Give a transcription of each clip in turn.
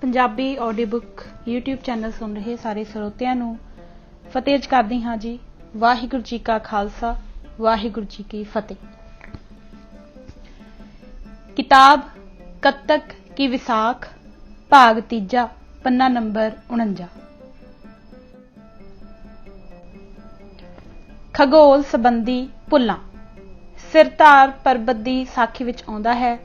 Punjabi audio book YouTube channel सुन रहे सारे ਸਰੋਤਿਆਂ ਨੂੰ ਫਤਿਹ ਕਰਦੀ ਹਾਂ जी। वाहिगुरु जी का खालसा वाहिगुरु जी की फतेह। किताब कत्तक की विसाख भाग तीजा पन्ना नंबर 49। खगोल संबंधी भुल्लां सिरधार परबत दी साखी विच आउंदा है।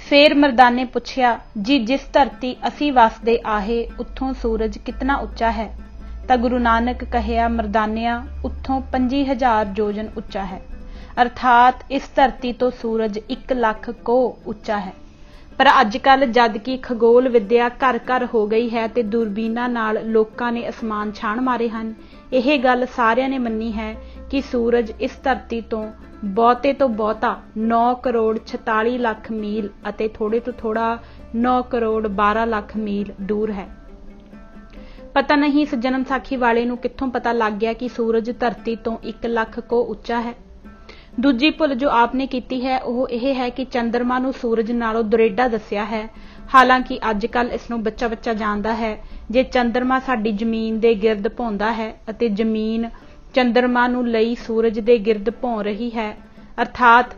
फेर मर्दाने पुछया, जी जिस धरती असी वसदे आहे उत्थों सूरज कितना उच्चा है? तां गुरु नानक कहिया, मर्दानिया उत्थों 25,000 जोजन उच्चा है, अर्थात इस धरती तो सूरज 1 लाख कोह उच्चा है। पर अजकल जद कि खगोल विद्या घर घर हो गई है ते दूरबीनां नाल लोकां ने आसमान छाण मारे हन, यह गल सारियां ने मन्नी है कि सूरज इस धरती तो बहुते तो बहुता 9 करोड़ 46 लाख मील अते थोड़े तो थोड़ा 9 करोड़ 12 लाख मील दूर है। पता नहीं इस जन्म साखी वाले नूं कित्थों पता लग गया कि सूरज धरती तो 1 लाख को उच्चा है। दूजी भुल जो आपने कीती है वह यह है कि चंद्रमा नूं सूरज नालों दुरेडा दस्या है। हालांकि अजकल इसनूं बच्चा बच्चा जानदा है, जे चंद्रमा साडी जमीन दे गिरद भौंदा है अते जमीन चंद्रमा नूं लई सूरज दे गिरद भौं रही है, अर्थात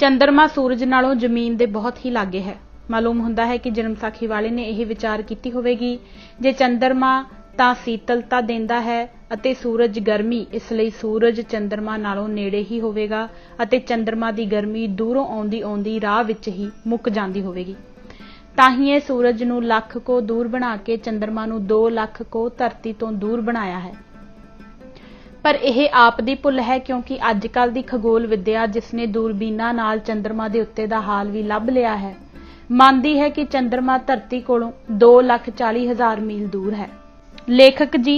चंद्रमा सूरज नालों जमीन दे बहुत ही लागे है। मालूम हुंदा है कि जन्म साखी वाले ने यह विचार कीती होवेगी, जे चंद्रमा तां शीतलता देंदा है अते सूरज गर्मी, इसलिए सूरज चंद्रमा नालों नेड़े ही होवेगा अते चंद्रमा दी गर्मी दूरों आउंदी आउंदी राह विच ही मुक जांदी होवेगी। तां ही ये सूरज नूं लख को दूर बना के चंद्रमा नूं 2 लाख को धरती तो दूर बनाया है। पर यह आप दी भुल है, क्योंकि अजकल दी खगोल विद्या जिसने दूरबीनां नाल चंद्रमा दे उत्ते दा हाल भी लभ लिया है, मानदी है कि चंद्रमा धरती कोलों 2,40,000 मील दूर है। लेखक जी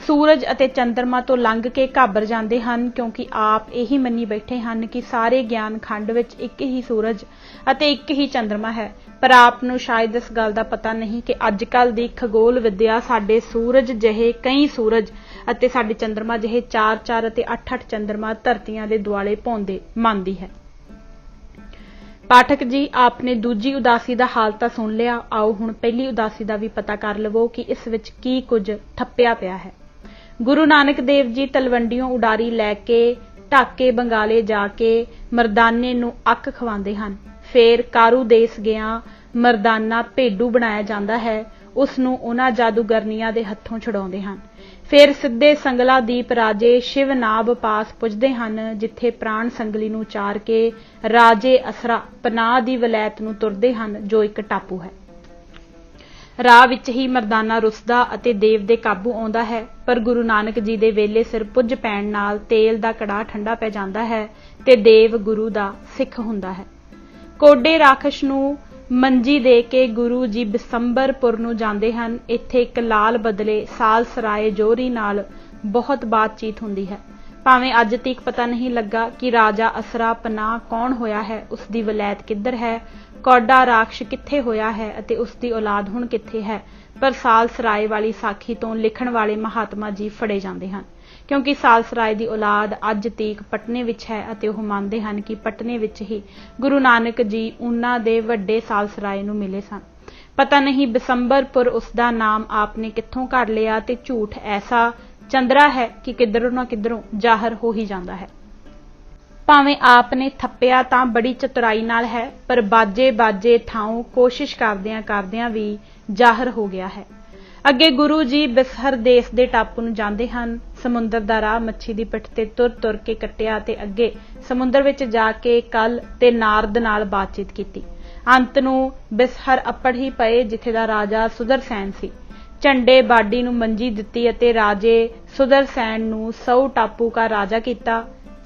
सूरज अते चंद्रमा तो लंघ के घाबर जाते हैं, क्योंकि आप यही मनी बैठे हैं कि सारे ज्ञान खंड विच एक ही सूरज अते एक ही चंद्रमा है। पर आप नूं शायद इस गल का पता नहीं कि अजकल दी खगोल विद्या साडे सूरज जहे कई सूरज अते साडे चंद्रमा जहे 4-4 अते 8-8 चंद्रमा धरतियां दे दुआले पाउंदे मानदी है। पाठक जी, आपने दूजी उदासी का हाल तो सुन लिया, आओ हुण पहली उदासी का भी पता कर लवो कि इस विच की कुछ ठप्पिया पिया है। गुरु नानक देव जी तलवंडियों उडारी लैके ढाके बंगाले जाके मरदाने नूं अक खवांदे हन। फिर कारू देस गया मरदाना भेडू बनाया जाता है, उसनूं उन्हां जादूगरनियां दे हत्थों छुड़ाउंदे हन। फिर सिद्धे संगला दीप राजे शिव नाभ पास पुजदे हन, जिथे प्राण संगली नूं चार के राजे असरा पनाह दी वलैत नूं तुरदे हन, जो एक टापू है। राह विच ही मरदाना रुसदा अते देव दे काबू आउंदा है, पर गुरु नानक जी दे वेले सिर पुज पैण नाल तेल दा कड़ा ठंडा पै जांदा है ते देव गुरु दा सिख हुंदा है। कोडे राखश नूं मंजी दे के गुरु जी बिसंबरपुर नूं जांदे हन। इत्थे एक लाल बदले साल सराय जोहरी नाल बहुत बातचीत हुंदी है। भावें अज तक पता नहीं लगा कि राजा असरा पनाह कौन होया है, उसकी वलैत किधर है, कौडा राखश कित्थे होया है अते उसकी औलाद हुण कित्थे है, पर साल सराय वाली साखी तो लिखण वाले महात्मा जी फड़े जाते हैं, क्योंकि साल सराय की औलाद अज तक पटने विच है अते ओह मानते हैं कि पटने विच ही गुरु नानक जी उन्हां दे वड्डे साल सराय नूं मिले सन। पता नहीं बिसंबरपुर उसका नाम आपने कित्थों कर लिया ते झूठ ऐसा चंद्रा है कि किधरों ना किधरों जाहिर हो ही जाता है। भावें आपने थप्पिया तां बड़ी चतुराई नाल है, पर बाजे बाजे थाओं कोशिश करदियां करदियां भी जाहिर हो गया है। अगे गुरु जी बिसहर देश दे टापू नूं जांदे हन। समुंदर दा राह मच्छी दी पिठ ते तुर तुर के कट्टिया ते अगे समुंदर विच जाके कल ते नारद नाल बातचीत कीती। अंत नूं बिसहर अपड़ ही पए, जिथे दा राजा सुदरसैन सी। झंडे बाडी नूं मंजी दित्ती अते राजे सुदरसैन नूं 100 टापू का राजा कीता,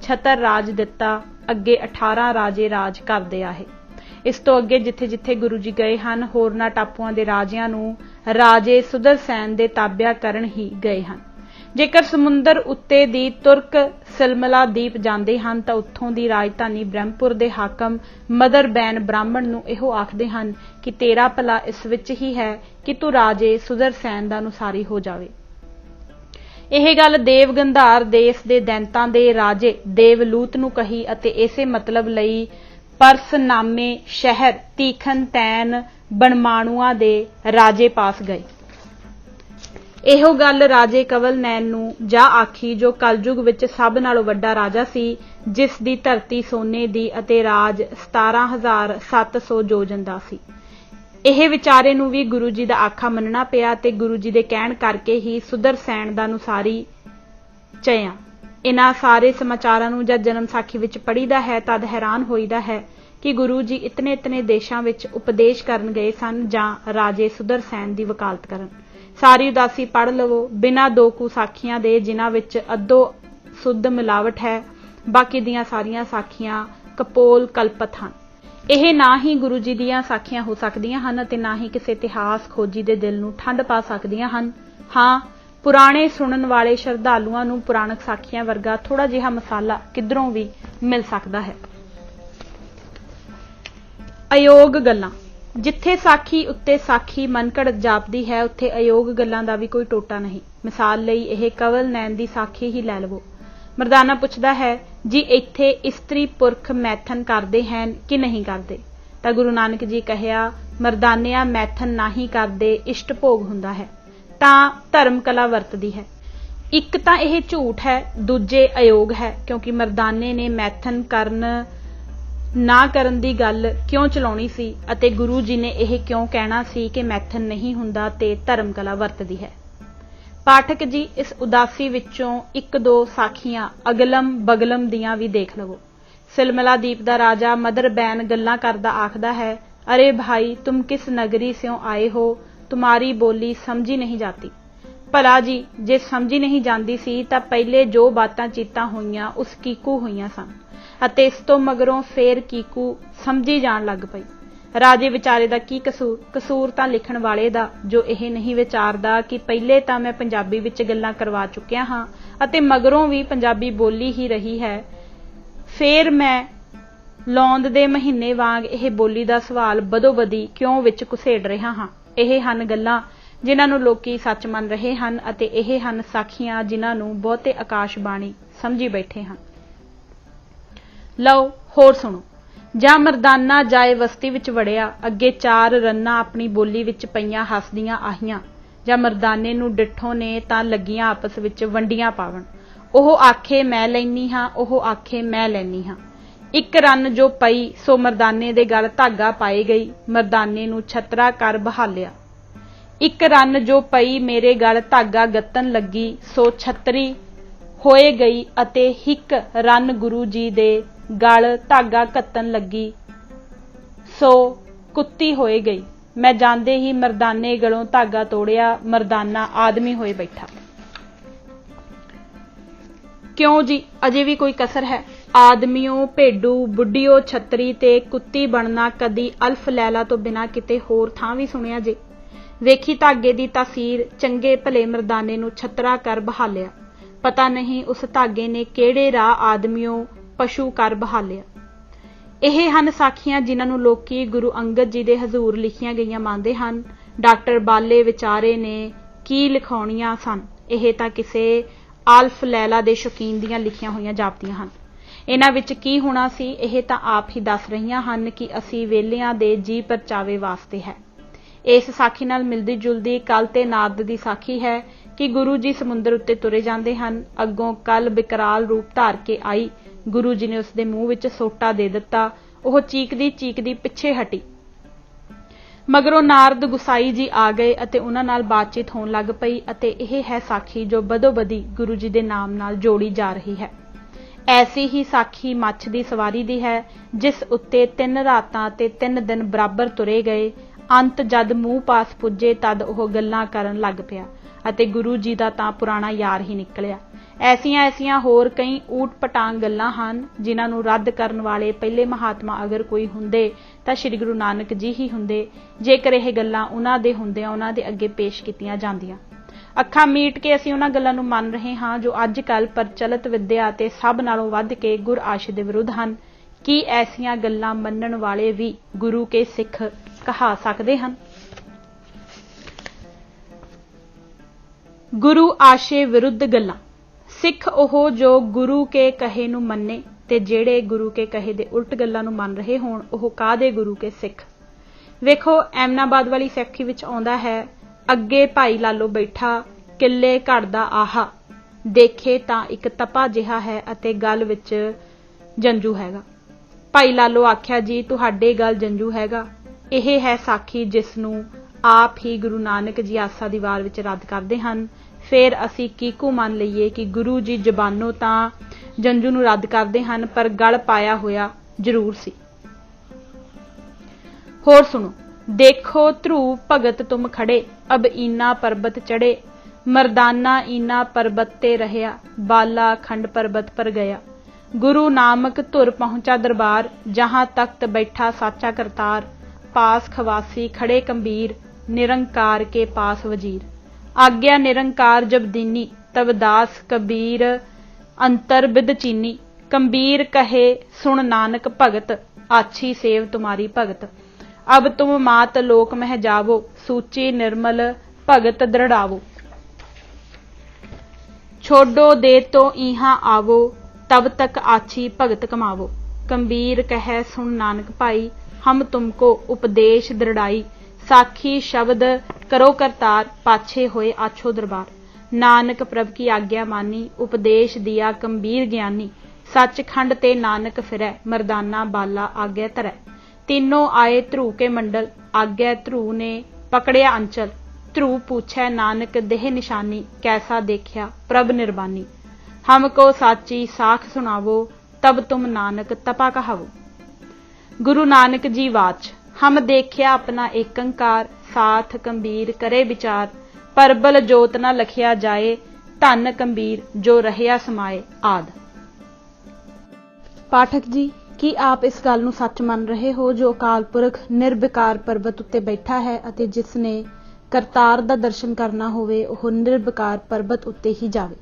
छतर राज दिता। अगे 18 राजे राज करदे आए। इस तो अगे जिथे जिथे गुरु जी गए हैं, होरना टापूआं दे राजियां नूं राजे सुदरसैन दे ताबिया करन ही गए हैं। जेकर समुंदर उत्ते दी तुर्क सिलमला दीप जांदे हन तां उत्थों दी राजधानी ब्रह्मपुर दे हाकम मदर बैन ब्राह्मण नूं इहो आखदे हन कि तेरा भला इस विच ही है कि तू राजे सुदरसैन दा अनुसारी हो जावे। यह गल देव गंधार देश दे दैंतां दे राजे देवलूत नूं कही अते इसे मतलब लई परसनामे शहर तीखन तैन ਬਣਮਾਣੂਆਂ ਦੇ ਰਾਜੇ ਪਾਸ गए। ਇਹੋ ਗੱਲ ਰਾਜੇ ਕਵਲ ਨੈਣ ਨੂੰ ਜਾ ਆਖੀ ਜੋ ਕਲਯੁਗ ਵਿੱਚ ਸਭ ਨਾਲੋਂ ਵੱਡਾ ਰਾਜਾ ਸੀ, ਜਿਸ ਦੀ ਧਰਤੀ ਸੋਨੇ ਦੀ ਅਤੇ ਰਾਜ 17,700 ਜੋਜਨ ਦਾ ਸੀ। ਇਹ ਵਿਚਾਰੇ ਨੂੰ ਵੀ ਗੁਰੂ ਜੀ ਦਾ ਆਖਾ ਮੰਨਣਾ ਪਿਆ ਤੇ ਗੁਰੂ ਜੀ ਦੇ ਕਹਿਣ ਕਰਕੇ ਹੀ ਸੁਦਰਸੈਨ ਦਾ ਅਨੁਸਾਰੀ ਚਿਆ। ਇਹਨਾਂ ਸਾਰੇ ਸਮਾਚਾਰਾਂ ਨੂੰ ਜਦ ਜਨਮ ਸਾਖੀ ਵਿੱਚ ਪੜ੍ਹੀਦਾ ਹੈ ਤਦ ਹੈਰਾਨ ਹੋਈਦਾ ਹੈ ਕਿ ਗੁਰੂ ਜੀ ਇਤਨੇ ਦੇਸ਼ਾਂ ਵਿੱਚ ਉਪਦੇਸ਼ ਕਰਨ ਗਏ ਸਨ ਜਾਂ ਰਾਜੇ ਸੁਦਰਸੈਨ ਦੀ ਵਕਾਲਤ ਕਰਨ। ਸਾਰੀ ਉਦਾਸੀ ਪੜ੍ਹ ਲਵੋ ਬਿਨਾਂ ਦੋ ਕੁ ਸਾਖੀਆਂ ਦੇ, ਜਿਨ੍ਹਾਂ ਵਿੱਚ ਅੱਧੋ ਸੁੱਧ ਮਿਲਾਵਟ ਹੈ। ਬਾਕੀ ਦੀਆਂ ਸਾਰੀਆਂ ਸਾਖੀਆਂ ਕਪੋਲ ਕਲਪਤ ਹਨ। ਇਹ ਨਾ ਹੀ ਗੁਰੂ ਜੀ ਦੀਆਂ ਸਾਖੀਆਂ ਹੋ ਸਕਦੀਆਂ ਹਨ ਅਤੇ ਨਾ ਹੀ ਕਿਸੇ ਇਤਿਹਾਸ ਖੋਜੀ ਦੇ ਦਿਲ ਨੂੰ ਠੰਡ ਪਾ ਸਕਦੀਆਂ ਹਨ। ਹਾਂ, ਪੁਰਾਣੇ ਸੁਣਨ ਵਾਲੇ ਸ਼ਰਧਾਲੂਆਂ ਨੂੰ ਪੁਰਾਣਕ ਸਾਖੀਆਂ ਵਰਗਾ ਥੋੜਾ ਜਿਹਾ ਮਸਾਲਾ ਕਿੱਧਰੋਂ ਵੀ ਮਿਲ ਸਕਦਾ ਹੈ। ਅਯੋਗ ਗੱਲਾਂ। ਜਿੱਥੇ ਸਾਖੀ ਉੱਤੇ ਸਾਖੀ ਮਨਘੜਤ ਜਾਪਦੀ ਹੈ, ਉੱਥੇ ਅਯੋਗ ਗੱਲਾਂ ਦਾ ਵੀ ਕੋਈ ਟੋਟਾ ਨਹੀਂ। ਮਿਸਾਲ ਲਈ ਇਹ ਕਵਲ ਨੈਣ ਦੀ ਸਾਖੀ ਹੀ ਲੈ ਲਵੋ। ਮਰਦਾਨਾ ਪੁੱਛਦਾ ਹੈ, ਜੀ ਇੱਥੇ ਇਸਤਰੀ ਪੁਰਖ ਮੈਥਨ ਕਰਦੇ ਹਨ ਕਿ ਨਹੀਂ ਕਰਦੇ? ਤਾਂ ਗੁਰੂ ਨਾਨਕ ਜੀ ਕਹਿਆ, ਮਰਦਾਨਿਆਂ ਮੈਥਨ ਨਹੀਂ ਕਰਦੇ, ਇਸ਼ਟ ਭੋਗ ਹੁੰਦਾ ਹੈ ਤਾਂ ਧਰਮ ਕਲਾ ਵਰਤਦੀ ਹੈ। ਇੱਕ ਤਾਂ ਇਹ ਝੂਠ ਹੈ, ਦੂਜੇ ਅਯੋਗ ਹੈ, ਕਿਉਂਕਿ ਮਰਦਾਨੇ ਨੇ ਮੈਥਨ ਨਾ ਕਰਨ ਦੀ ਗੱਲ ਕਿਉਂ ਚਲਾਉਣੀ ਸੀ ਅਤੇ ਗੁਰੂ ਜੀ ਨੇ ਇਹ ਕਿਉਂ ਕਹਿਣਾ ਸੀ ਕਿ ਮੈਥਨ ਨਹੀਂ ਹੁੰਦਾ ਤੇ ਧਰਮ ਕਲਾ ਵਰਤਦੀ ਹੈ। ਪਾਠਕ ਜੀ, ਇਸ ਉਦਾਸੀ ਵਿੱਚੋਂ ਇੱਕ ਦੋ ਸਾਖੀਆਂ ਅਗਲਮ ਬਗਲਮ ਦੀਆਂ ਵੀ ਦੇਖ ਲਵੋ। ਸਿਲਮਲਾ ਦੀਪ ਦਾ ਰਾਜਾ ਮਦਰ ਬੈਨ ਗੱਲਾਂ ਕਰਦਾ ਆਖਦਾ ਹੈ, ਅਰੇ ਭਾਈ ਤੁਮ ਕਿਸ ਨਗਰੀ ਸਿਓ ਆਏ ਹੋ, ਤੁਮਾਰੀ ਬੋਲੀ ਸਮਝੀ ਨਹੀਂ ਜਾਤੀ। ਭਲਾ ਜੀ, ਜੇ ਸਮਝੀ ਨਹੀਂ ਜਾਂਦੀ ਸੀ ਤਾਂ ਪਹਿਲੇ ਜੋ ਬਾਤਾਂ ਚੀਤਾਂ ਹੋਈਆਂ ਉਸ ਕੀਕੂ ਹੋਈਆਂ ਸਨ ਅਤੇ ਇਸ ਤੋਂ ਮਗਰੋਂ ਫੇਰ ਕੀਕੂ ਸਮਝੀ ਜਾਣ ਲੱਗ ਪਈ। ਰਾਜੇ ਵਿਚਾਰੇ ਦਾ ਕੀ ਕਸੂਰ? ਕਸੂਰ ਤਾਂ ਲਿਖਣ ਵਾਲੇ ਦਾ, ਜੋ ਇਹ ਨਹੀਂ ਵਿਚਾਰਦਾ ਕਿ ਪਹਿਲੇ ਤਾਂ ਮੈਂ ਪੰਜਾਬੀ ਵਿੱਚ ਗੱਲਾਂ ਕਰਵਾ ਚੁੱਕਿਆ ਹਾਂ ਅਤੇ ਮਗਰੋਂ ਵੀ ਪੰਜਾਬੀ ਬੋਲੀ ਹੀ ਰਹੀ ਹੈ, ਫੇਰ ਮੈਂ ਲੌਂਦ ਦੇ ਮਹੀਨੇ ਵਾਂਗ ਇਹ ਬੋਲੀ ਦਾ ਸਵਾਲ ਬਦੋ-ਬਦੀ ਕਿਉਂ ਵਿੱਚ ਘੁਸੇੜ ਰਿਹਾ ਹਾਂ। ਇਹ ਹਨ ਗੱਲਾਂ ਜਿਨ੍ਹਾਂ ਨੂੰ ਲੋਕੀ ਸੱਚ ਮੰਨ ਰਹੇ ਹਨ ਅਤੇ ਇਹ ਹਨ ਸਾਖੀਆਂ ਜਿਨ੍ਹਾਂ ਨੂੰ ਬਹੁਤੇ ਆਕਾਸ਼ਬਾਣੀ ਸਮਝੀ ਬੈਠੇ ਹਨ। ਲਓ ਹੋਰ ਸੁਣੋ। ਜਾਂ ਮਰਦਾਨਾ ਜਾਏ ਵਸਤੀ ਵਿੱਚ ਵੜਿਆ, ਅੱਗੇ ਚਾਰ ਰੰਨਾਂ ਆਪਣੀ ਬੋਲੀ ਵਿੱਚ ਪਈਆਂ ਹੱਸਦੀਆਂ ਆਹੀਆਂ। ਜਾਂ ਮਰਦਾਨੇ ਨੂੰ ਡਿੱਠੋ ਨੇ ਤਾਂ ਲੱਗੀਆਂ ਆਪਸ ਵਿੱਚ ਵੰਡੀਆਂ ਪਾਵਣ। ਉਹ ਆਖੇ ਮੈਂ ਲੈਨੀ ਹਾਂ, ਉਹ ਆਖੇ ਮੈਂ ਲੈਨੀ ਹਾਂ। ਇੱਕ ਰੰਨ ਜੋ ਪਈ ਸੋ ਮਰਦਾਨੇ ਦੇ ਗਲ ਧਾਗਾ ਪਾਏ ਗਈ, ਮਰਦਾਨੇ ਨੂੰ ਛਤਰਾ ਕਰ ਬਹਾਲਿਆ। ਇੱਕ ਰੰਨ ਜੋ ਪਈ ਮੇਰੇ ਗਲ ਧਾਗਾ ਗੱਤਨ ਲੱਗੀ, ਸੋ ਛਤਰੀ ਹੋਏ ਗਈ ਅਤੇ ਇੱਕ ਰੰਨ ਗੁਰੂ ਜੀ ਦੇ ਗਲ ਧਾਗਾ ਕੱਤਣ ਲੱਗੀ, ਸੋ ਕੁੱਤੀ ਹੋਏ ਗਈ। ਮੈਂ ਜਾਂਦੇ ਹੀ ਮਰਦਾਨੇ ਗਲੋਂ ਧਾਗਾ ਤੋੜਿਆ, ਮਰਦਾਨਾ ਆਦਮੀ ਹੋਏ ਬੈਠਾ। ਕਿਉਂ ਜੀ, ਅਜੇ ਵੀ ਕੋਈ ਕਸਰ ਹੈ? ਆਦਮੀਓ ਭੇਡੂ, ਬੁੱਢੀਓ ਛਤਰੀ ਤੇ ਕੁੱਤੀ ਬਣਨਾ ਕਦੀ ਅਲਫ ਲੈਲਾ ਤੋਂ ਬਿਨਾਂ ਕਿਤੇ ਹੋਰ ਥਾਂ ਵੀ ਸੁਣਿਆ ਜੇ? ਵੇਖੀ ਧਾਗੇ ਦੀ ਤਾਸੀਰ, ਚੰਗੇ ਭਲੇ ਮਰਦਾਨੇ ਨੂੰ ਛਤਰਾ ਕਰ ਬਹਾਲਿਆ। ਪਤਾ ਨਹੀਂ ਉਸ ਧਾਗੇ ਨੇ ਕਿਹੜੇ ਰਾਹ ਆਦਮੀਓ ਪਸ਼ੂ ਕਰ ਬਹਾਲਿਆ। ਇਹ ਹਨ ਸਾਖੀਆਂ ਜਿਨ੍ਹਾਂ ਨੂੰ ਲੋਕੀ ਗੁਰੂ ਅੰਗਦ ਜੀ ਦੇ ਹਜ਼ੂਰ ਲਿਖੀਆਂ ਗਈਆਂ ਮੰਨਦੇ ਹਨ। ਡਾਕਟਰ ਬਾਲੇ ਵਿਚਾਰੇ ਨੇ ਕੀ ਲਿਖਾਉਣੀਆਂ ਸਨ? ਇਹ ਤਾਂ ਕਿਸੇ ਆਲਫ ਲੈਲਾ ਦੇ ਸ਼ੌਕੀਨ ਦੀਆਂ ਲਿਖੀਆਂ ਹੋਈਆਂ ਜਾਪਦੀਆਂ ਹਨ। ਇਹਨਾਂ ਵਿੱਚ ਕੀ ਹੋਣਾ ਸੀ, ਇਹ ਤਾਂ ਆਪ ਹੀ ਦੱਸ ਰਹੀਆਂ ਹਨ ਕਿ ਅਸੀਂ ਵੇਲਿਆਂ ਦੇ ਜੀ ਪਰਚਾਵੇ ਵਾਸਤੇ ਹੈ। ਇਸ ਸਾਖੀ ਨਾਲ ਮਿਲਦੀ ਜੁਲਦੀ ਕਲ ਤੇ ਨਾਰਦ ਦੀ ਸਾਖੀ ਹੈ ਕਿ ਗੁਰੂ ਜੀ ਸਮੁੰਦਰ ਉੱਤੇ ਤੁਰੇ ਜਾਂਦੇ ਹਨ। ਅੱਗੋਂ ਕਲ ਬਿਕਰਾਲ ਰੂਪ ਧਾਰ ਕੇ ਆਈ, ਗੁਰੂ ਜੀ ਨੇ ਉਸਦੇ ਮੂੰਹ ਵਿੱਚ ਸੋਟਾ ਦੇ ਦਿੱਤਾ। ਉਹ ਚੀਕਦੀ ਪਿੱਛੇ ਹਟੀ। ਮਗਰੋਂ ਨਾਰਦ ਗੁਸਾਈ ਜੀ ਆ ਗਏ ਅਤੇ ਉਹਨਾਂ ਨਾਲ ਬਾਤਚੀਤ ਹੋਣ ਲੱਗ ਪਈ ਅਤੇ ਇਹ ਹੈ ਸਾਖੀ ਜੋ ਬਦੋ-ਬਦੀ ਗੁਰੂ ਜੀ ਦੇ ਨਾਮ ਨਾਲ ਜੋੜੀ ਜਾ ਰਹੀ ਹੈ। ਐਸੀ ਹੀ ਸਾਖੀ ਮੱਛ ਦੀ ਸਵਾਰੀ ਦੀ ਹੈ, ਜਿਸ ਉੱਤੇ 3 ਰਾਤਾਂ ਤੇ 3 ਦਿਨ ਬਰਾਬਰ ਤੁਰੇ ਗਏ। ਅੰਤ ਜਦ ਮੂੰਹ ਪਾਸ ਪੁੱਜੇ ਤਦ ਉਹ ਗੱਲਾਂ ਕਰਨ ਲੱਗ ਪਿਆ ਅਤੇ ਗੁਰੂ ਜੀ ਦਾ ਤਾਂ ਪੁਰਾਣਾ ਯਾਰ ਹੀ ਨਿਕਲਿਆ। ਐਸੀਆਂ ਹੋਰ ਕਈ ਊਟ ਪਟਾਂਗ ਗੱਲਾਂ ਹਨ ਜਿਨ੍ਹਾਂ ਨੂੰ ਰੱਦ ਕਰਨ ਵਾਲੇ ਪਹਿਲੇ ਮਹਾਤਮਾ ਅਗਰ ਕੋਈ ਹੁੰਦੇ ਤਾਂ ਸ੍ਰੀ ਗੁਰੂ ਨਾਨਕ ਜੀ ਹੀ ਹੁੰਦੇ, ਜੇਕਰ ਇਹ ਗੱਲਾਂ ਉਹਨਾਂ ਦੇ ਹੁੰਦਿਆਂ ਉਹਨਾਂ ਦੇ ਅੱਗੇ ਪੇਸ਼ ਕੀਤੀਆਂ ਜਾਂਦੀਆਂ। ਅੱਖਾਂ ਮੀਟ ਕੇ ਅਸੀਂ ਉਹਨਾਂ ਗੱਲਾਂ ਨੂੰ ਮੰਨ ਰਹੇ ਹਾਂ ਜੋ ਅੱਜ ਕੱਲ੍ਹ ਪ੍ਰਚਲਿਤ ਵਿੱਦਿਆ ਅਤੇ ਸਭ ਨਾਲੋਂ ਵੱਧ ਕੇ ਗੁਰ ਆਸ਼ੇ ਦੇ ਵਿਰੁੱਧ ਹਨ। ਕੀ ਐਸੀਆਂ ਗੱਲਾਂ ਮੰਨਣ ਵਾਲੇ ਵੀ ਗੁਰੂ ਕੇ ਸਿੱਖ ਕਹਾ ਸਕਦੇ ਹਨ? ਗੁਰੂ ਆਸ਼ੇ ਵਿਰੁੱਧ ਗੱਲਾਂ। ਸਿੱਖ ਉਹ ਜੋ ਗੁਰੂ ਕੇ ਕਹੇ ਨੂੰ ਮੰਨੇ ਤੇ ਜਿਹੜੇ ਗੁਰੂ ਕੇ ਕਹੇ ਦੇ ਉਲਟ ਗੱਲਾਂ ਨੂੰ ਮੰਨ ਰਹੇ ਹੋਣ, ਉਹ ਕਾਹਦੇ ਗੁਰੂ ਕੇ ਸਿੱਖ? ਵੇਖੋ ਐਮਨਾਬਾਦ ਵਾਲੀ ਸੈਕਟਰੀ ਵਿੱਚ ਆਉਂਦਾ ਹੈ, ਅੱਗੇ ਭਾਈ ਲਾਲੋ ਬੈਠਾ, ਕਿੱਲੇ ਘੜਦਾ ਆਹਾ, ਦੇਖੇ ਤਾਂ ਇੱਕ ਤਪਾ ਜਿਹਾ ਹੈ ਅਤੇ ਗਲ ਵਿੱਚ ਜੰਜੂ ਹੈਗਾ। ਭਾਈ ਲਾਲੋ ਆਖਿਆ, ਜੀ ਤੁਹਾਡੇ ਗਲ ਜੰਜੂ ਹੈਗਾ। ਇਹ ਹੈ ਸਾਖੀ ਜਿਸ ਨੂੰ ਆਪ ਹੀ ਗੁਰੂ ਨਾਨਕ ਜੀ ਆਸਾ ਦੀ ਵਾਰ ਵਿੱਚ ਰੱਦ ਕਰਦੇ ਹਨ। ਫਿਰ ਅਸੀਂ ਕਿਹਕੂ ਮੰਨ ਲਈਏ ਕਿ ਗੁਰੂ ਜੀ ਜ਼ਬਾਨੋਂ ਤਾਂ ਜੰਜੂ ਨੂੰ ਰੱਦ ਕਰਦੇ ਹਨ, ਪਰ ਗਲ ਪਾਇਆ ਹੋਇਆ ਜ਼ਰੂਰ ਸੀ। ਹੋਰ ਸੁਣੋ। देखो ध्रुव भगत तुम खड़े, अब ईना पर्वत चढ़े, मर्दाना ईना पर्वत ते रहया, बाला खंड पर्वत पर गया। गुरु नामक धुर पहुंचा दरबार, जहां तख्त बैठा साचा करतार, पास खवासी खड़े कबीर, निरंकार के पास वजीर। आज्ञा निरंकार जब दीनी, तब दास कबीर अंतर बिद चीनी। कबीर कहे सुन नानक भगत, आछी सेव तुम्हारी भगत। अब तुम मात लोक मह जावो, सूची निर्मल भगत दृढ़ावो। छोड़ो दे तो इहां आवो, तब तक आछी भगत कमावो। कबीर कह सुन नानक भाई, हम तुमको उपदेश दृढ़ाई, साखी शब्द करो करतार, पाछे होए आछो दरबार। नानक प्रभ की आज्ञा मानी, उपदेश दिया कबीर ज्ञानी। सचखंड ते नानक फिरै, मर्दाना बाला आज्ञा धरै। तीनों आए ध्रुव के मंडल, आज्ञा ध्रुव ने पकड़िया अंचल। ध्रुव पूछै नानक देह निशानी, कैसा देखा प्रभ निर्बानी। हमको साची साख सुनावो, तब तुम नानक तपा कहावो। गुरु नानक जी वाच, हम देखिया अपना एकंकार, साथ कबीर करे विचार। परबल जोत न लखिया जाए, धन कबीर जो रहया समाए आद। पाठक जी, ਕੀ ਆਪ ਇਸ ਗੱਲ ਨੂੰ ਸੱਚ ਮੰਨ ਰਹੇ ਹੋ ਜੋ ਅਕਾਲ ਪੁਰਖ ਨਿਰਵਿਕਾਰ ਪਰਬਤ ਉੱਤੇ ਬੈਠਾ ਹੈ ਅਤੇ ਜਿਸ ਨੇ ਕਰਤਾਰ ਦਾ ਦਰਸ਼ਨ ਕਰਨਾ ਹੋਵੇ ਉਹ ਨਿਰਵਿਕਾਰ ਪਰਬਤ ਉੱਤੇ ਹੀ ਜਾਵੇ।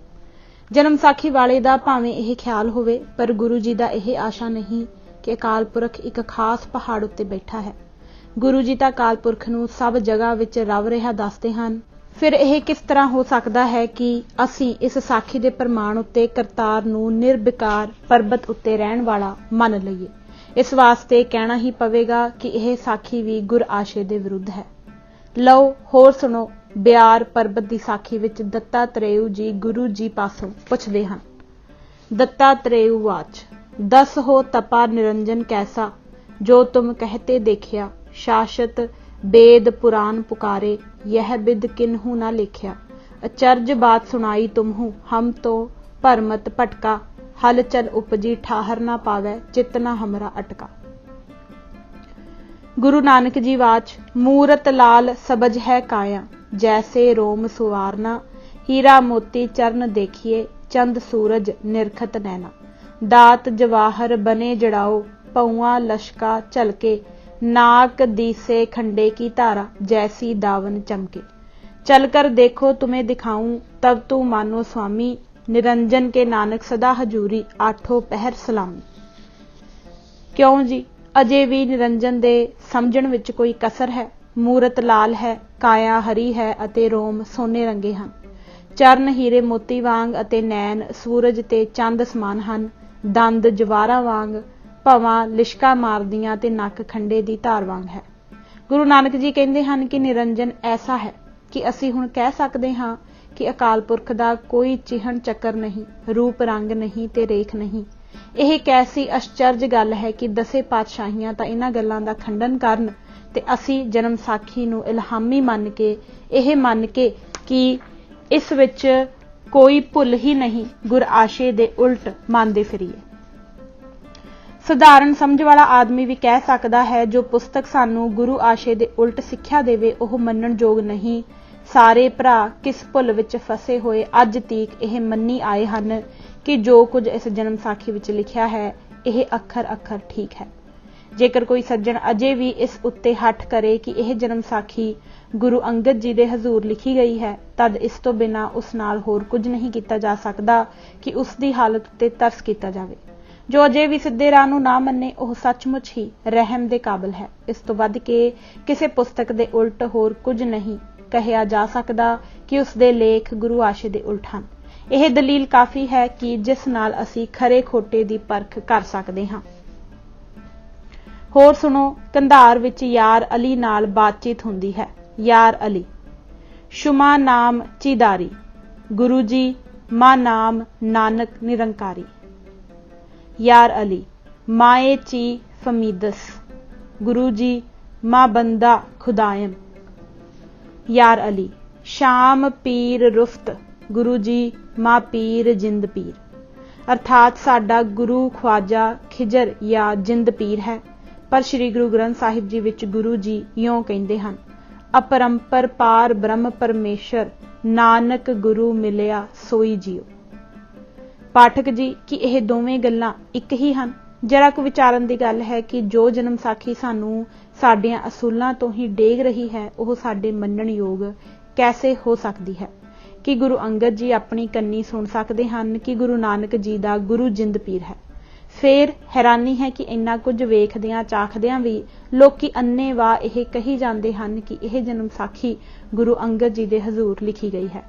ਜਨਮ ਸਾਖੀ ਵਾਲੇ ਦਾ ਭਾਵੇਂ ਇਹ ਖਿਆਲ ਹੋਵੇ, ਪਰ ਗੁਰੂ ਜੀ ਦਾ ਇਹ ਆਸ਼ਾ ਨਹੀਂ ਕਿ ਅਕਾਲ ਪੁਰਖ ਇੱਕ ਖਾਸ ਪਹਾੜ ਉੱਤੇ ਬੈਠਾ ਹੈ। ਗੁਰੂ ਜੀ ਤਾਂ ਅਕਾਲ ਪੁਰਖ ਨੂੰ ਸਭ ਜਗ੍ਹਾ ਵਿੱਚ ਰਵ ਰਿਹਾ ਦੱਸਦੇ ਹਨ। ਫਿਰ ਇਹ ਕਿਸ ਤਰ੍ਹਾਂ ਹੋ ਸਕਦਾ ਹੈ ਕਿ ਅਸੀਂ ਇਸ ਸਾਖੀ ਦੇ ਪ੍ਰਮਾਣ ਉੱਤੇ ਕਰਤਾਰ ਨੂੰ ਨਿਰਵਿਕਾਰ ਪਰਬਤ ਉੱਤੇ ਰਹਿਣ ਵਾਲਾ ਮੰਨ ਲਈਏ? ਇਸ ਵਾਸਤੇ ਕਹਿਣਾ ਹੀ ਪਵੇਗਾ ਕਿ ਇਹ ਸਾਖੀ ਵੀ ਗੁਰ ਆਸ਼ੇ ਦੇ ਵਿਰੁੱਧ ਹੈ। ਲਓ ਹੋਰ ਸੁਣੋ। ਬਿਆਰ ਪਰਬਤ ਦੀ ਸਾਖੀ ਵਿੱਚ ਦੱਤਾਤਰੇਯ ਜੀ ਗੁਰੂ ਜੀ ਪਾਸੋਂ ਪੁੱਛਦੇ ਹਨ। ਦੱਤਾਤਰੇਯ ਵਾਚ, ਦਸ ਹੋ ਤਪਾ ਨਿਰੰਜਨ ਕੈਸਾ, ਜੋ ਤੁਮ कहते ਦੇਖਿਆ। शाश्वत वेद पुराण पुकारे, यह बिद किन्हू ना लिखया। अचर्ज बात सुनाई तुमहू, हम तो भरमत भटका। हलचल उपजी ठाहर ना पावै, चित ना हमरा अटका। गुरु नानक जी वाच, मूरत लाल सबज है काया, जैसे रोम सुवारना। हीरा मोती चरण देखिए, चंद सूरज निरखत नैना। दात जवाहर बने जड़ाओ, पौआ लश्का चलके। नाक दीसे खंडे की धारा, जैसी दावन चमके। चलकर देखो तुम्हें दिखाऊं, तब तू मानो स्वामी। निरंजन के नानक सदा हजूरी, आठों पहर सलामी। क्यों जी, अजे भी निरंजन दे समझण विच कोई कसर है। मूरत लाल है, काया हरी है अते रोम सोने रंगे हन। चरण हीरे मोती वांग अते नैन सूरज ते चंद समान हन। दंद जवारा वांग, ਭਵਾਂ ਲਿਸ਼ਕਾ ਮਾਰਦੀਆਂ ਤੇ ਨੱਕ ਖੰਡੇ ਦੀ ਧਾਰ ਵਾਂਗ ਹੈ। ਗੁਰੂ ਨਾਨਕ ਜੀ ਕਹਿੰਦੇ ਹਨ ਕਿ ਨਿਰੰਜਨ ਐਸਾ ਹੈ ਕਿ ਅਸੀਂ ਹੁਣ ਕਹਿ ਸਕਦੇ ਹਾਂ ਕਿ ਅਕਾਲ ਪੁਰਖ ਦਾ ਕੋਈ ਚਿਹਨ ਚੱਕਰ ਨਹੀਂ, ਰੂਪ ਰੰਗ ਨਹੀਂ ਤੇ ਰੇਖ ਨਹੀਂ। ਇਹ ਕੈਸੀ ਅਚਰਜ ਗੱਲ ਹੈ ਕਿ ਦਸੇ ਪਾਤਸ਼ਾਹੀਆਂ ਤਾਂ ਇਹਨਾਂ ਗੱਲਾਂ ਦਾ ਖੰਡਨ ਕਰਨ ਤੇ ਅਸੀਂ ਜਨਮ ਸਾਖੀ ਨੂੰ ਇਲਹਾਮੀ ਮੰਨ ਕੇ, ਇਹ ਮੰਨ ਕੇ ਕਿ ਇਸ ਵਿੱਚ ਕੋਈ ਭੁੱਲ ਹੀ ਨਹੀਂ, ਗੁਰ ਆਸ਼ੇ ਦੇ ਉਲਟ ਮੰਨਦੇ ਫਿਰੀਏ। ਸਧਾਰਨ ਸਮਝ ਵਾਲਾ ਆਦਮੀ ਵੀ ਕਹਿ ਸਕਦਾ ਹੈ ਜੋ ਪੁਸਤਕ ਸਾਨੂੰ ਗੁਰੂ ਆਸ਼ੇ ਦੇ ਉਲਟ ਸਿੱਖਿਆ ਦੇਵੇ ਉਹ ਮੰਨਣ ਯੋਗ ਨਹੀਂ। ਸਾਰੇ ਭਰਾ ਕਿਸ ਭੁੱਲ ਵਿੱਚ ਫਸੇ ਹੋਏ ਅੱਜ ਤੀਕ ਇਹ ਮੰਨੀ ਆਏ ਹਨ ਕਿ ਜੋ ਕੁਝ ਇਸ ਜਨਮ ਸਾਖੀ ਵਿੱਚ ਲਿਖਿਆ ਹੈ ਇਹ ਅੱਖਰ ਅੱਖਰ ਠੀਕ ਹੈ। ਜੇਕਰ ਕੋਈ ਸੱਜਣ ਅਜੇ ਵੀ ਇਸ ਉੱਤੇ ਹੱਠ ਕਰੇ ਕਿ ਇਹ ਜਨਮ ਸਾਖੀ ਗੁਰੂ ਅੰਗਦ ਜੀ ਦੇ ਹਜ਼ੂਰ ਲਿਖੀ ਗਈ ਹੈ, ਤਦ ਇਸ ਤੋਂ ਬਿਨਾਂ ਉਸ ਨਾਲ ਹੋਰ ਕੁਝ ਨਹੀਂ ਕੀਤਾ ਜਾ ਸਕਦਾ ਕਿ ਉਸ ਦੀ ਹਾਲਤ ਉੱਤੇ ਤਰਸ ਕੀਤਾ ਜਾਵੇ। ਜੋ ਅਜੇ ਵੀ ਸਿੱਧੇ ਰਾਹ ਨੂੰ ਨਾ ਮੰਨੇ ਉਹ ਸੱਚਮੁੱਚ ਹੀ ਰਹਿਮ ਦੇ ਕਾਬਿਲ ਹੈ। ਇਸ ਤੋਂ ਵੱਧ ਕੇ ਕਿਸੇ ਪੁਸਤਕ ਦੇ ਉਲਟ ਹੋਰ ਕੁਝ ਨਹੀਂ ਕਹਿਆ ਜਾ ਸਕਦਾ ਕਿ ਉਸ ਦੇ ਲੇਖ ਗੁਰੂ ਆਸ਼ੇ ਦੇ ਉਲਟ ਹਨ। ਇਹ ਦਲੀਲ ਕਾਫੀ ਹੈ ਕਿ ਜਿਸ ਨਾਲ ਅਸੀਂ ਖਰੇ ਖੋਟੇ ਦੀ ਪਰਖ ਕਰ ਸਕਦੇ ਹਾਂ। ਹੋਰ सुनो, कंधार विच यार अली नाल बातचीत हुंदी है। यार अली, शुमा नाम चीदारी, गुरु जी मां नाम नानक निरंकारी। यार अली, माए ची फमीदस, गुरु जी मां बंदा खुदायम। यार अली, शाम पीर रुफ्त, गुरु जी मां पीर जिंद पीर। अर्थात साडा गुरु ख्वाजा खिजर या जिंद पीर है, पर श्री गुरु ग्रंथ साहिब जी विच गुरु जी यों कहिंदे हन, अपरंपर पार ब्रह्म परमेश्वर नानक गुरु मिलिया सोई जियो। पाठक जी, कि यह दोवें गल्लां एक ही हन? जरा को विचारन की गल है कि जो जन्म साखी सानू साडियां असूलां तो ही डेग रही है, वह साडे मन्नण योग कैसे हो सकती है? कि गुरु अंगद जी अपनी कन्नी सुन सकते हैं कि गुरु नानक जी का गुरु जिंद पीर है? फिर हैरानी है कि इन्ना कुछ वेखदियां चाखदियां भी लोकी अन्ने वाह यह कही जाते हैं कि यह जन्म साखी गुरु अंगद जी दे हजूर लिखी गई है।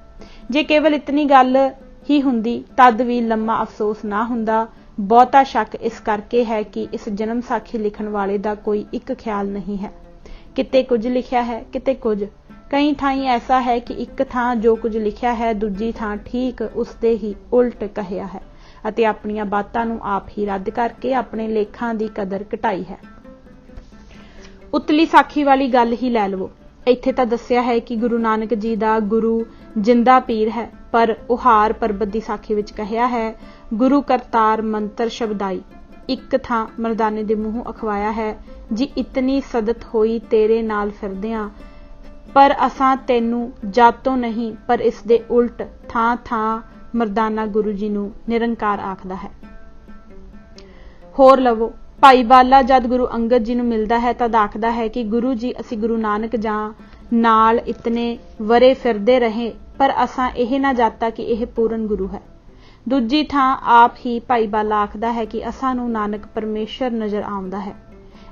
जे केवल इतनी गल ही हुंदी तद भी लम्मा अफसोस ना हुंदा। बहुता शक इस करके है कि इस जन्म साखी लिखण वाले दा कोई एक ख्याल नहीं है। किते कुछ लिखिया है, किते कुछ। कई थाई ऐसा है कि एक थां जो कुछ लिखिया है, दूजी थां ठीक उसदे ही उल्ट कहिया है ਅਤੇ ਆਪਣੀਆਂ ਬਾਤਾਂ ਨੂੰ ਆਪ ਹੀ ਰੱਦ ਕਰਕੇ ਆਪਣੇ ਲੇਖਾਂ ਦੀ ਕਦਰ ਘਟਾਈ ਹੈ। ਉਤਲੀ ਸਾਖੀ ਵਾਲੀ ਗੱਲ ਹੀ ਲੈ ਲਵੋ। ਇੱਥੇ ਤਾਂ ਦੱਸਿਆ ਹੈ ਕਿ ਗੁਰੂ ਨਾਨਕ ਜੀ ਦਾ ਗੁਰੂ ਜਿੰਦਾ ਪੀਰ ਹੈ, ਪਰ ਉਹਾਰ ਪਰਬਤ ਦੀ ਸਾਖੀ ਵਿੱਚ ਕਹਿਆ ਹੈ, ਗੁਰੂ ਕਰਤਾਰ ਮੰਤਰ ਸ਼ਬਦਾਈ। ਇੱਕ ਥਾਂ ਮਰਦਾਨੇ ਦੇ ਮੂੰਹੋਂ ਅਖਵਾਇਆ ਹੈ, ਜੀ ਇਤਨੀ ਸਦਤ ਹੋਈ ਤੇਰੇ ਨਾਲ ਫਿਰਦਿਆਂ, ਪਰ ਅਸਾਂ ਤੈਨੂੰ ਜਾਤੋਂ ਨਹੀਂ ਪਰ ਇਸ ਦੇ ਉਲਟ ਥਾਂ ਥਾਂ ਮਰਦਾਨਾ ਗੁਰੂ ਜੀ ਨੂੰ ਨਿਰੰਕਾਰ ਆਖਦਾ ਹੈ। ਹੋਰ ਲਵੋ, ਭਾਈ ਬਾਲਾ ਜਦ ਗੁਰੂ ਅੰਗਦ ਜੀ ਨੂੰ ਮਿਲਦਾ ਹੈ ਤਦ ਆਖਦਾ ਹੈ ਕਿ ਗੁਰੂ ਜੀ ਅਸੀਂ ਗੁਰੂ ਨਾਨਕ ਜਾਂ ਨਾਲ ਇਤਨੇ ਵਰੇ ਫਿਰਦੇ ਰਹੇ, ਪਰ ਅਸਾਂ ਇਹ ਨਾ ਜਾਤਾ ਕਿ ਇਹ ਪੂਰਨ ਗੁਰੂ ਹੈ। ਦੂਜੀ ਥਾਂ ਆਪ ਹੀ ਭਾਈ ਬਾਲਾ ਆਖਦਾ ਹੈ ਕਿ ਅਸਾਂ ਨੂੰ ਨਾਨਕ ਪਰਮੇਸ਼ਰ ਨਜ਼ਰ ਆਉਂਦਾ ਹੈ।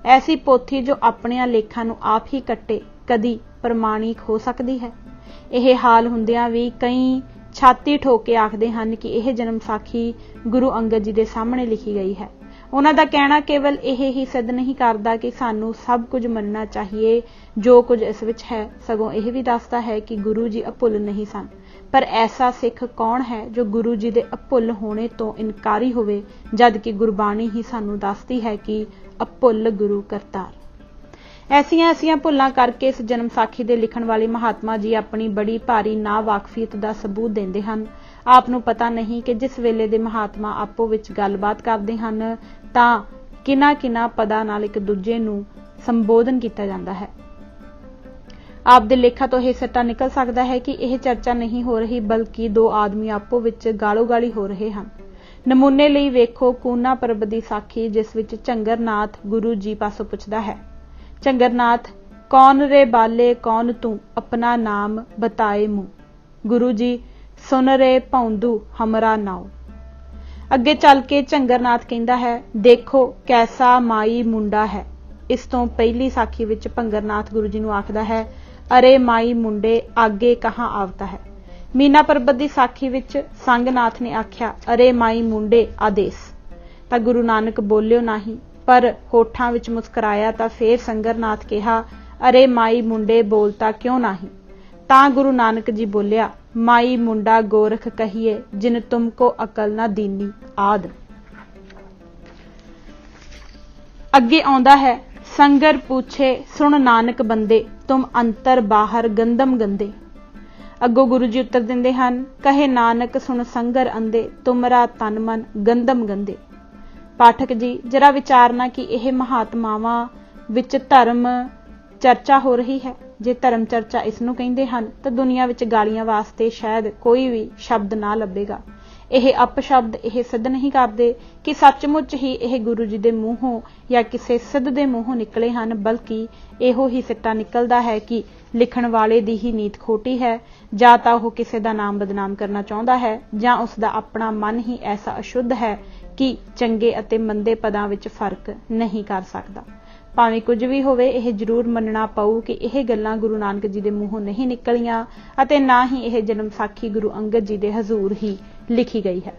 ਐਸੀ ਪੋਥੀ ਜੋ ਆਪਣਿਆਂ ਲੇਖਾਂ ਨੂੰ ਆਪ ਹੀ ਕੱਟੇ ਕਦੀ ਪ੍ਰਮਾਣਿਕ ਹੋ ਸਕਦੀ ਹੈ? ਇਹ ਹਾਲ ਹੁੰਦਿਆਂ ਵੀ ਕਈ ਛਾਤੀ ਠੋਕ ਕੇ ਆਖਦੇ ਹਨ ਕਿ ਇਹ ਜਨਮ ਸਾਖੀ ਗੁਰੂ ਅੰਗਦ ਜੀ ਦੇ ਸਾਹਮਣੇ ਲਿਖੀ ਗਈ ਹੈ। ਉਹਨਾਂ ਦਾ ਕਹਿਣਾ ਕੇਵਲ ਇਹ ਹੀ ਸਿੱਧ ਨਹੀਂ ਕਰਦਾ ਕਿ ਸਾਨੂੰ ਸਭ ਕੁਝ ਮੰਨਣਾ ਚਾਹੀਏ ਜੋ ਕੁਝ ਇਸ ਵਿੱਚ ਹੈ, ਸਗੋਂ ਇਹ ਵੀ ਦੱਸਦਾ ਹੈ ਕਿ ਗੁਰੂ ਜੀ ਅਭੁੱਲ ਨਹੀਂ ਸਨ। ਪਰ ਐਸਾ ਸਿੱਖ ਕੌਣ ਹੈ ਜੋ ਗੁਰੂ ਜੀ ਦੇ ਅਭੁੱਲ ਹੋਣੇ ਤੋਂ ਇਨਕਾਰੀ ਹੋਵੇ, ਜਦ ਕਿ ਗੁਰਬਾਣੀ ਹੀ ਸਾਨੂੰ ਦੱਸਦੀ ਹੈ ਕਿ ਅਭੁੱਲ ਗੁਰੂ ਕਰਤਾਰ। ਐਸੀਆਂ ਭੁੱਲਾਂ ਕਰਕੇ ਇਸ ਜਨਮ ਸਾਖੀ ਦੇ ਲਿਖਣ ਵਾਲੇ ਮਹਾਤਮਾ ਜੀ ਆਪਣੀ ਬੜੀ ਭਾਰੀ ਨਾ ਵਾਕਫੀਅਤ ਦਾ ਸਬੂਤ ਦਿੰਦੇ ਹਨ। ਆਪ ਨੂੰ ਪਤਾ ਨਹੀਂ ਕਿ ਜਿਸ ਵੇਲੇ ਦੇ ਮਹਾਤਮਾ ਆਪੋ ਵਿੱਚ ਗੱਲਬਾਤ ਕਰਦੇ ਹਨ ਤਾਂ ਕਿਨਾਂ ਪਦਾਂ ਨਾਲ ਇੱਕ ਦੂਜੇ ਨੂੰ ਸੰਬੋਧਨ ਕੀਤਾ ਜਾਂਦਾ ਹੈ। ਆਪ ਦੇ ਲੇਖਾਂ ਤੋਂ ਇਹ ਸਿੱਟਾ ਨਿਕਲ ਸਕਦਾ ਹੈ ਕਿ ਇਹ ਚਰਚਾ ਨਹੀਂ ਹੋ ਰਹੀ, ਬਲਕਿ ਦੋ ਆਦਮੀ ਆਪੋ ਵਿੱਚ ਗਾਲੋ-ਗਾਲੀ ਹੋ ਰਹੇ ਹਨ। ਨਮੂਨੇ ਲਈ ਵੇਖੋ ਕੂਨਾ ਪਰਬ ਦੀ ਸਾਖੀ, ਜਿਸ ਵਿੱਚ ਝੰਗਰਨਾਥ ਗੁਰੂ ਜੀ ਪਾਸੋਂ ਪੁੱਛਦਾ ਹੈ, ਝੰਗਰਨਾਥ ਕੌਣ ਰੇ ਬਾਲੇ ਕੌਣ ਤੂੰ, ਆਪਣਾ ਨਾਮ ਬਤਾਏ ਮੂੰ, ਗੁਰੂ ਜੀ ਸੁਨ ਰੇ ਭੌਂਦੂ ਹਮਰਾ ਨਾਉ। ਅੱਗੇ ਚੱਲ ਕੇ ਝੰਗਰਨਾਥ ਕਹਿੰਦਾ ਹੈ, ਦੇਖੋ ਕੈਸਾ ਮਾਈ ਮੁੰਡਾ ਹੈ। ਇਸ ਤੋਂ ਪਹਿਲੀ ਸਾਖੀ ਵਿੱਚ ਭੰਗਰਨਾਥ ਗੁਰੂ ਜੀ ਨੂੰ ਆਖਦਾ ਹੈ, ਅਰੇ ਮਾਈ ਮੁੰਡੇ ਆਗੇ ਕਹਾਂ ਆਵਤਾ ਹੈ। ਮੀਨਾ ਪਰਬਤ ਦੀ ਸਾਖੀ ਵਿੱਚ ਸੰਗਨਾਥ ਨੇ ਆਖਿਆ, ਅਰੇ ਮਾਈ ਮੁੰਡੇ ਆਦੇਸ, ਤਾਂ ਗੁਰੂ ਨਾਨਕ ਬੋਲਿਓ ਨਹੀਂ, ਪਰ ਹੋਠਾਂ ਵਿੱਚ ਮੁਸਕਰਾਇਆ। ਤਾਂ ਫੇਰ ਸੰਗਰਨਾਥ ਕਿਹਾ, ਅਰੇ ਮਾਈ ਮੁੰਡੇ ਬੋਲਤਾ ਕਿਉਂ ਨਹੀਂ? ਤਾਂ ਗੁਰੂ ਨਾਨਕ ਜੀ ਬੋਲਿਆ, ਮਾਈ ਮੁੰਡਾ ਗੋਰਖ ਕਹੀਏ ਜਿਨ ਤੁਮਕੋ ਅਕਲ ਨਾ ਦੀਨੀ ਆਦ। ਅੱਗੇ ਆਉਂਦਾ ਹੈ, ਸੰਗਰ ਪੁੱਛੇ ਸੁਣ ਨਾਨਕ ਬੰਦੇ, ਤੁਮ ਅੰਤਰ ਬਾਹਰ ਗੰਦਮ ਗੰਦੇ। ਅੱਗੋਂ ਗੁਰੂ ਜੀ ਉੱਤਰ ਦਿੰਦੇ ਹਨ, ਕਹੇ ਨਾਨਕ ਸੁਣ ਸੰਗਰ ਅੰਦੇ, ਤੁਮਰਾ ਤਨ ਮਨ ਗੰਦਮ ਗੰਦੇ। ਪਾਠਕ ਜੀ, ਜਰਾ ਵਿਚਾਰਨਾ ਕਿ ਇਹ ਮਹਾਤਮਾਵਾਂ ਵਿੱਚ ਧਰਮ ਚਰਚਾ ਹੋ ਰਹੀ ਹੈ। ਜੇ ਧਰਮ ਚਰਚਾ ਇਸ ਨੂੰ ਕਹਿੰਦੇ ਹਨ ਤਾਂ ਦੁਨੀਆ ਵਿੱਚ ਗਾਲੀਆਂ ਵਾਸਤੇ ਸ਼ਾਇਦ ਕੋਈ ਵੀ ਸ਼ਬਦ ਨਾ ਲੱਭੇਗਾ। ਇਹ ਅਪਸ਼ਬਦ ਇਹ ਸਿੱਧ ਨਹੀਂ ਕਰਦੇ ਕਿ ਸੱਚਮੁੱਚ ਹੀ ਇਹ ਗੁਰੂ ਜੀ ਦੇ ਮੂੰਹੋਂ ਜਾਂ ਕਿਸੇ ਸਿੱਧ ਦੇ ਮੂੰਹੋਂ ਨਿਕਲੇ ਹਨ, ਬਲਕਿ ਇਹੋ ਹੀ ਸਿੱਟਾ ਨਿਕਲਦਾ ਹੈ ਕਿ ਲਿਖਣ ਵਾਲੇ ਦੀ ਹੀ ਨੀਤ ਖੋਟੀ ਹੈ। ਜਾਂ ਤਾਂ ਉਹ ਕਿਸੇ ਦਾ ਨਾਮ ਬਦਨਾਮ ਕਰਨਾ ਚਾਹੁੰਦਾ ਹੈ, ਜਾਂ ਉਸ ਦਾ ਆਪਣਾ ਮਨ ਹੀ ਐਸਾ ਅਸ਼ੁੱਧ ਹੈ ਕਿ ਚੰਗੇ ਅਤੇ ਮੰਦੇ ਪਦਾਂ ਵਿੱਚ ਫਰਕ ਨਹੀਂ ਕਰ ਸਕਦਾ। ਭਾਵੇਂ ਕੁਝ ਵੀ ਹੋਵੇ, ਇਹ ਜ਼ਰੂਰ ਮੰਨਣਾ ਪਊ ਕਿ ਇਹ ਗੱਲਾਂ ਗੁਰੂ ਨਾਨਕ ਜੀ ਦੇ ਮੂੰਹੋਂ ਨਹੀਂ ਨਿਕਲੀਆਂ ਅਤੇ ਨਾ ਹੀ ਇਹ ਜਨਮ ਸਾਖੀ ਗੁਰੂ ਅੰਗਦ ਜੀ ਦੇ ਹਜ਼ੂਰ ਹੀ ਲਿਖੀ ਗਈ ਹੈ।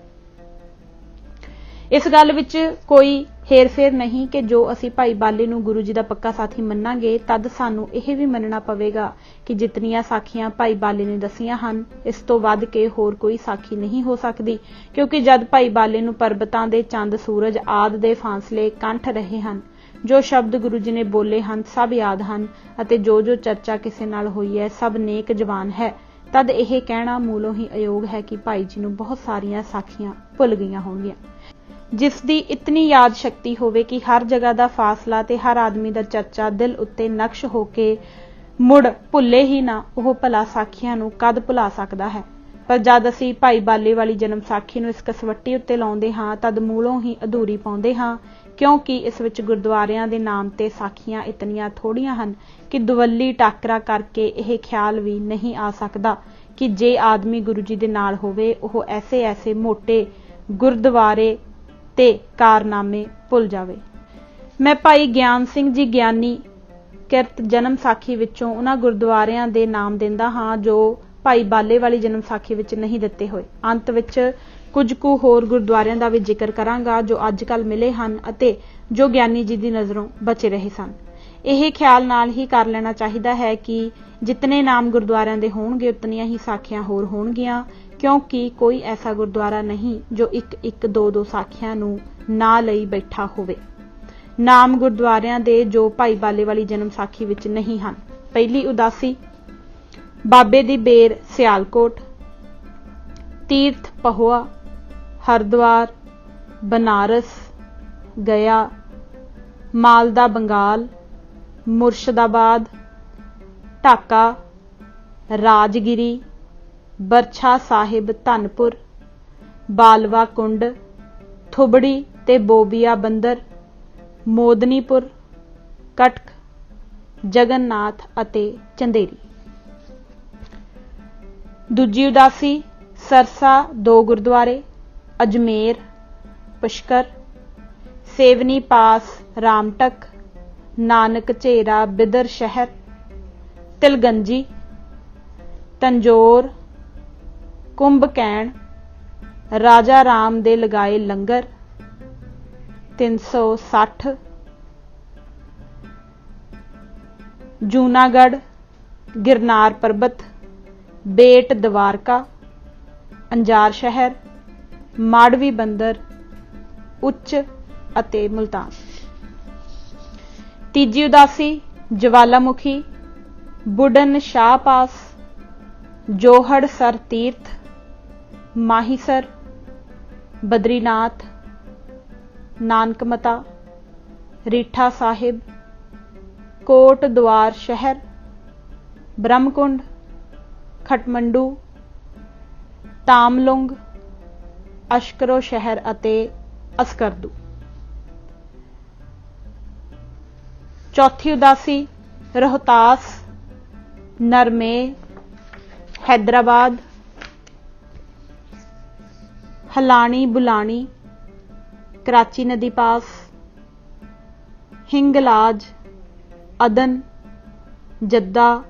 ਇਸ ਗੱਲ ਵਿੱਚ ਕੋਈ ਹੇਰ-ਫੇਰ ਨਹੀਂ ਕਿ ਜੋ ਅਸੀਂ ਭਾਈ ਬਾਲੇ ਨੂੰ ਗੁਰੂ ਜੀ ਦਾ ਪੱਕਾ ਸਾਥੀ ਮੰਨਾਂਗੇ ਤਦ ਸਾਨੂੰ ਇਹ ਵੀ ਮੰਨਣਾ ਪਵੇਗਾ ਕਿ ਜਿਤਨੀਆਂ ਸਾਖੀਆਂ ਭਾਈ ਬਾਲੇ ਨੇ ਦੱਸੀਆਂ ਹਨ ਇਸ ਤੋਂ ਵੱਧ ਕੇ ਹੋਰ ਕੋਈ ਸਾਖੀ ਨਹੀਂ ਹੋ ਸਕਦੀ, ਕਿਉਂਕਿ ਜਦ ਭਾਈ ਬਾਲੇ ਨੂੰ ਪਰਬਤਾਂ ਦੇ ਚੰਦ ਸੂਰਜ ਆਦਿ ਦੇ ਫਾਸਲੇ ਕੰਠ ਰਹੇ ਹਨ, ਜੋ ਸ਼ਬਦ ਗੁਰੂ ਜੀ ਨੇ ਬੋਲੇ ਹਨ ਸਭ ਯਾਦ ਹਨ ਅਤੇ ਜੋ ਚਰਚਾ ਕਿਸੇ ਨਾਲ ਹੋਈ ਹੈ ਸਭ ਨੇਕ ਜਵਾਨ ਹੈ, ਤਦ ਇਹ ਕਹਿਣਾ ਮੂਲੋਂ ਹੀ ਅਯੋਗ ਹੈ ਕਿ ਭਾਈ ਜੀ ਨੂੰ ਬਹੁਤ ਸਾਰੀਆਂ ਸਾਖੀਆਂ ਭੁੱਲ ਗਈਆਂ ਹੋਣਗੀਆਂ। ਜਿਸ ਦੀ ਇਤਨੀ ਯਾਦ ਸ਼ਕਤੀ ਹੋਵੇ ਕਿ ਹਰ ਜਗ੍ਹਾ ਦਾ ਫਾਸਲਾ ਤੇ ਹਰ ਆਦਮੀ ਦਾ ਚਰਚਾ ਦਿਲ ਉੱਤੇ ਨਕਸ਼ ਹੋ ਕੇ ਮੁੜ ਭੁੱਲੇ ਹੀ ਨਾ, ਉਹ ਭਲਾ ਸਾਖੀਆਂ ਨੂੰ ਕਦ ਭੁਲਾ ਸਕਦਾ ਹੈ। ਪਰ ਜਦ ਅਸੀਂ ਭਾਈ ਬਾਲੇ ਵਾਲੀ ਜਨਮ ਸਾਖੀ ਨੂੰ ਇਸ ਕਸਵੱਟੀ ਉੱਤੇ ਲਾਉਂਦੇ ਹਾਂ ਤਦ ਮੂਲੋਂ ਹੀ ਅਧੂਰੀ ਪਾਉਂਦੇ ਹਾਂ, ਕਿਉਂਕਿ ਇਸ ਵਿੱਚ ਗੁਰਦੁਆਰਿਆਂ ਦੇ ਨਾਮ ਤੇ ਸਾਖੀਆਂ ਇਤਨੀਆਂ ਥੋੜੀਆਂ ਹਨ ਕਿ ਦੁਵੱਲੀ ਟਾਕਰਾ ਕਰਕੇ ਇਹ ਖਿਆਲ ਵੀ ਨਹੀਂ ਆ ਸਕਦਾ ਕਿ ਜੇ ਆਦਮੀ ਗੁਰੂ ਜੀ ਦੇ ਨਾਲ ਹੋਵੇ ਉਹ ਐਸੇ ਮੋਟੇ ਗੁਰਦੁਆਰੇ ਤੇ ਕਾਰਨਾਮੇ ਭੁੱਲ ਜਾਵੇ। ਮੈਂ ਭਾਈ ਗਿਆਨ ਸਿੰਘ ਜੀ ਗਿਆਨੀ ਕਿਰਤ ਜਨਮ ਸਾਖੀ ਵਿੱਚੋਂ ਉਹਨਾਂ ਗੁਰਦੁਆਰਿਆਂ ਦੇ ਨਾਮ ਦਿੰਦਾ ਹਾਂ ਜੋ ਭਾਈ ਬਾਲੇ ਵਾਲੀ ਜਨਮ ਸਾਖੀ ਵਿੱਚ ਨਹੀਂ ਦਿੱਤੇ ਹੋਏ। ਅੰਤ ਵਿੱਚ ਕੁਝ ਕੁ ਹੋਰ ਗੁਰਦੁਆਰਿਆਂ ਦਾ ਵੀ ਜ਼ਿਕਰ ਕਰਾਂਗਾ ਜੋ ਅੱਜ ਕੱਲ੍ਹ ਮਿਲੇ ਹਨ ਅਤੇ ਜੋ ਗਿਆਨੀ ਜੀ ਦੀ ਨਜ਼ਰੋਂ ਬਚੇ ਰਹੇ ਸਨ। ਇਹ ਖਿਆਲ ਨਾਲ ਹੀ ਕਰ ਲੈਣਾ ਚਾਹੀਦਾ ਹੈ ਕਿ ਜਿਤਨੇ ਨਾਮ ਗੁਰਦੁਆਰਿਆਂ ਦੇ ਹੋਣਗੇ ਉਤਨੀਆਂ ਹੀ ਸਾਖੀਆਂ ਹੋਰ ਹੋਣਗੀਆਂ, ਕਿਉਂਕਿ ਕੋਈ ਐਸਾ ਗੁਰਦੁਆਰਾ ਨਹੀਂ ਜੋ ਇੱਕ ਦੋ ਸਾਖੀਆਂ ਨੂੰ ਨਾ ਲਈ ਬੈਠਾ ਹੋਵੇ। ਨਾਮ ਗੁਰਦੁਆਰਿਆਂ ਦੇ ਜੋ ਭਾਈ ਬਾਲੇ ਵਾਲੀ ਜਨਮ ਸਾਖੀ ਵਿੱਚ ਨਹੀਂ ਹਨ: ਪਹਿਲੀ ਉਦਾਸੀ ਬਾਬੇ ਦੀ ਬੇਰ ਸਿਆਲਕੋਟ, ਤੀਰਥ ਪਹੋਆ, ਹਰਿਦੁਆਰ, ਬਨਾਰਸ, ਗਿਆ, ਮਾਲਦਾ ਬੰਗਾਲ, ਮੁਰਸ਼ਦਾਬਾਦ, ਢਾਕਾ, ਰਾਜਗਿਰੀ, ਬਰਛਾ ਸਾਹਿਬ ਧਨਪੁਰ, ਬਾਲਵਾ ਕੁੰਡ, ਥੁਬੜੀ ਤੇ ਬੋਬੀਆ ਬੰਦਰ, ਮੋਦਨੀਪੁਰ, ਕਟਕ, ਜਗਨਨਾਥ ਅਤੇ ਚੰਦੇਰੀ। ਦੂਜੀ ਉਦਾਸੀ ਸਰਸਾ 2 ਗੁਰਦੁਆਰੇ, ਅਜਮੇਰ, ਪੁਸ਼ਕਰ, ਸੇਵਨੀ ਪਾਸ ਰਾਮਟਕ, ਨਾਨਕ ਝੇਰਾ ਬਿਦਰ ਸ਼ਹਿਰ, ਤਿਲਗੰਜੀ, ਤੰਜੋਰ, ਕੁੰਭਕੈਣ, ਰਾਜਾ ਰਾਮ ਦੇ ਲਗਾਏ ਲੰਗਰ, 360, ਜੂਨਾਗੜ੍ਹ, ਗਿਰਨਾਰ ਪਰਬਤ, ਬੇਟ ਦਵਾਰਕਾ, ਅੰਜਾਰ ਸ਼ਹਿਰ, ਮਾੜਵੀ ਬੰਦਰ, ਉੱਚ ਅਤੇ ਮੁਲਤਾਨ। ਤੀਜੀ ਉਦਾਸੀ ਜਵਾਲਾਮੁਖੀ, ਬੁੱਢਨ ਸ਼ਾਹ ਪਾਸ, ਜੋਹੜ ਸਰ ਤੀਰਥ, ਮਾਹੀਸਰ, ਬਦਰੀਨਾਥ, ਨਾਨਕਮਤਾ, ਰੀਠਾ ਸਾਹਿਬ, ਕੋਟ ਦੁਆਰ ਸ਼ਹਿਰ, ਬ੍ਰਹਮਕੁੰਡ, ਖਟਮੰਡੂ, ਤਾਮਲੁੰਗ, ਅਸ਼ਕਰੋ ਸ਼ਹਿਰ ਅਤੇ ਅਸਕਰਦੂ। ਚੌਥੀ ਉਦਾਸੀ ਰੋਹਤਾਸ, ਨਰਮੇ, ਹੈਦਰਾਬਾਦ, ਹਲਾਣੀ ਬੁਲਾਣੀ, ਕਰਾਚੀ ਨਦੀ ਪਾਸ, ਹਿੰਗਲਾਜ, ਅਦਨ, ਜੱਦਾ,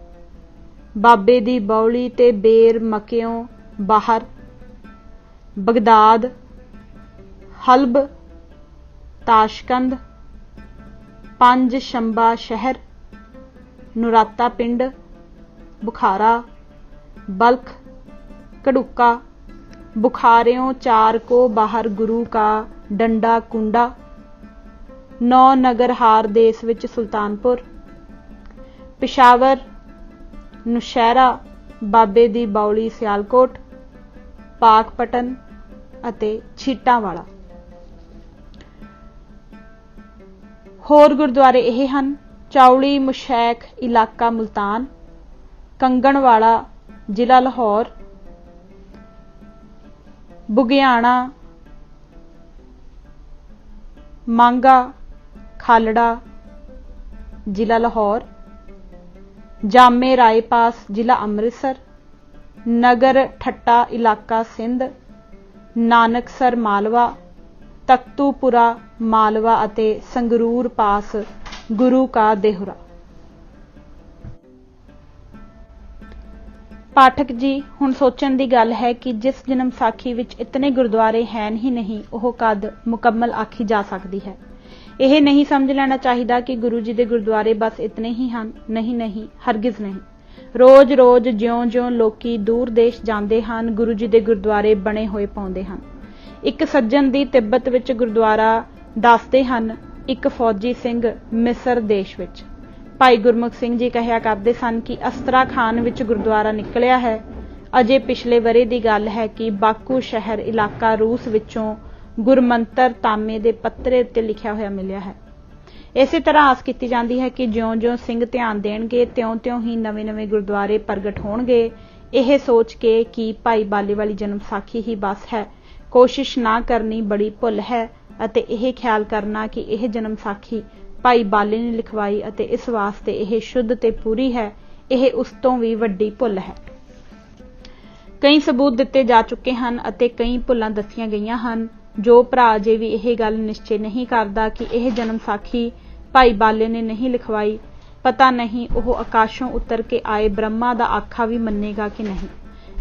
ਬਾਬੇ ਦੀ ਬੌਲੀ ਤੇ ਬੇਰ ਮਕਿਓਂ ਬਾਹਰ, ਬਗਦਾਦ, ਹਲਬ, ਤਾਸ਼ਕੰਦ, ਪੰਜ ਸ਼ੰਬਾ ਸ਼ਹਿਰ, ਨੁਰਾਤਾ ਪਿੰਡ, ਬੁਖਾਰਾ, ਬਲਖ, ਕੜੂਕਾ, बुखारियों 4 को बाहर गुरु का डंडा कुंडा, 9 नगर हार देश विच सुल्तानपुर, पिशावर, नौशहरा, बाबे दी बौली सियालकोट, पाकपटन ਅਤੇ ਛੀਟਾਂਵਾਲਾ। ਹੋਰ ਗੁਰਦੁਆਰੇ ਇਹ ਹਨ: ਚੌਲੀ ਮੁਸ਼ੈਖ ਇਲਾਕਾ ਮੁਲਤਾਨ, ਕੰਗਣਵਾਲਾ ਜ਼ਿਲ੍ਹਾ ਲਾਹੌਰ, ਬੁਗਿਆਣਾ, ਮਾਂਗਾ ਖਾਲੜਾ ਜ਼ਿਲ੍ਹਾ ਲਾਹੌਰ, ਜਾਮੇ ਰਾਏ ਪਾਸ ਜ਼ਿਲ੍ਹਾ ਅੰਮ੍ਰਿਤਸਰ, ਨਗਰ ਠੱਟਾ ਇਲਾਕਾ ਸਿੰਧ, ਨਾਨਕਸਰ ਮਾਲਵਾ, ਤਖਤੂਪੁਰਾ ਮਾਲਵਾ ਅਤੇ ਸੰਗਰੂਰ ਪਾਸ ਗੁਰੂ ਕਾ ਦੇਹੁਰਾ। ਪਾਠਕ ਜੀ, ਹੁਣ ਸੋਚਣ ਦੀ ਗੱਲ ਹੈ ਕਿ ਜਿਸ ਜਨਮ ਸਾਖੀ ਵਿੱਚ ਇਤਨੇ ਗੁਰਦੁਆਰੇ ਹਨ ਹੀ ਨਹੀਂ, ਉਹ ਕਦ ਮੁਕੰਮਲ ਆਖੀ ਜਾ ਸਕਦੀ ਹੈ। ਇਹ ਨਹੀਂ ਸਮਝ ਲੈਣਾ ਚਾਹੀਦਾ ਕਿ ਗੁਰੂ ਜੀ ਦੇ ਗੁਰਦੁਆਰੇ ਬਸ ਇਤਨੇ ਹੀ ਹਨ। ਨਹੀਂ, ਹਰਗਿਜ਼ ਨਹੀਂ। ਰੋਜ਼ ਜਿਉਂ-ਜਿਉਂ ਲੋਕੀ ਦੂਰ ਦੇਸ਼ ਜਾਂਦੇ ਹਨ, ਗੁਰੂ ਜੀ ਦੇ ਗੁਰਦੁਆਰੇ ਬਣੇ ਹੋਏ ਪਾਉਂਦੇ ਹਨ। ਇੱਕ ਸੱਜਣ ਦੀ ਤਿੱਬਤ ਵਿੱਚ ਗੁਰਦੁਆਰਾ ਦੱਸਦੇ ਹਨ, ਇੱਕ ਫੌਜੀ ਸਿੰਘ ਮਿਸਰ ਦੇਸ਼ ਵਿੱਚ। ਭਾਈ ਗੁਰਮੁਖ ਸਿੰਘ ਜੀ ਕਹਿਆ ਕਰਦੇ ਸਨ ਕਿ ਅਸਤਰਾ ਖਾਨ ਵਿੱਚ ਗੁਰਦੁਆਰਾ ਨਿਕਲਿਆ ਹੈ। ਅਜੇ ਪਿਛਲੇ ਵਰ੍ਹੇ ਦੀ ਗੱਲ ਹੈ ਕਿ ਬਾਕੂ ਸ਼ਹਿਰ ਇਲਾਕਾ ਰੂਸ ਵਿੱਚੋਂ ਗੁਰਮੰਤਰ ਤਾਮੇ ਦੇ ਪੱਤਰੇ ਉੱਤੇ ਲਿਖਿਆ ਹੋਇਆ ਮਿਲਿਆ ਹੈ। ਇਸੇ ਤਰ੍ਹਾਂ ਆਸ ਕੀਤੀ ਜਾਂਦੀ ਹੈ ਕਿ ਜਿਉਂ-ਜਿਉਂ ਸਿੰਘ ਧਿਆਨ ਦੇਣਗੇ ਤਿਉਂ-ਤਿਉਂ ਹੀ ਨਵੇਂ-ਨਵੇਂ ਗੁਰਦੁਆਰੇ ਪ੍ਰਗਟ ਹੋਣਗੇ। ਇਹ ਸੋਚ ਕੇ ਕਿ ਭਾਈ ਬਾਲੇ ਵਾਲੀ ਜਨਮ ਸਾਖੀ ਹੀ ਬਸ ਹੈ, ਕੋਸ਼ਿਸ਼ ਨਾ ਕਰਨੀ ਬੜੀ ਭੁੱਲ ਹੈ, ਅਤੇ ਇਹ ਖਿਆਲ ਕਰਨਾ ਕਿ ਇਹ ਜਨਮ ਸਾਖੀ ਭਾਈ ਬਾਲੇ ਨੇ ਲਿਖਵਾਈ ਅਤੇ ਇਸ ਵਾਸਤੇ ਇਹ ਸ਼ੁੱਧ ਤੇ ਪੂਰੀ ਹੈ, ਇਹ ਉਸ ਤੋਂ ਵੀ ਵੱਡੀ ਭੁੱਲ ਹੈ। ਕਈ ਸਬੂਤ ਦਿੱਤੇ ਜਾ ਚੁੱਕੇ ਹਨ ਅਤੇ ਕਈ ਭੁੱਲਾਂ ਦੱਸੀਆਂ ਗਈਆਂ ਹਨ। ਜੋ ਭਰਾ ਅਜੇ ਵੀ ਇਹ ਗੱਲ ਨਿਸ਼ਚੈ ਨਹੀਂ ਕਰਦਾ ਕਿ ਇਹ ਜਨਮ ਸਾਖੀ ਭਾਈ ਬਾਲੇ ਨੇ ਨਹੀਂ ਲਿਖਵਾਈ, ਪਤਾ ਨਹੀਂ ਉਹ ਆਕਾਸ਼ੋਂ ਉਤਰ ਕੇ ਆਏ ਬ੍ਰਹਮਾ ਦਾ ਆਖਾ ਵੀ ਮੰਨੇਗਾ ਕਿ ਨਹੀਂ।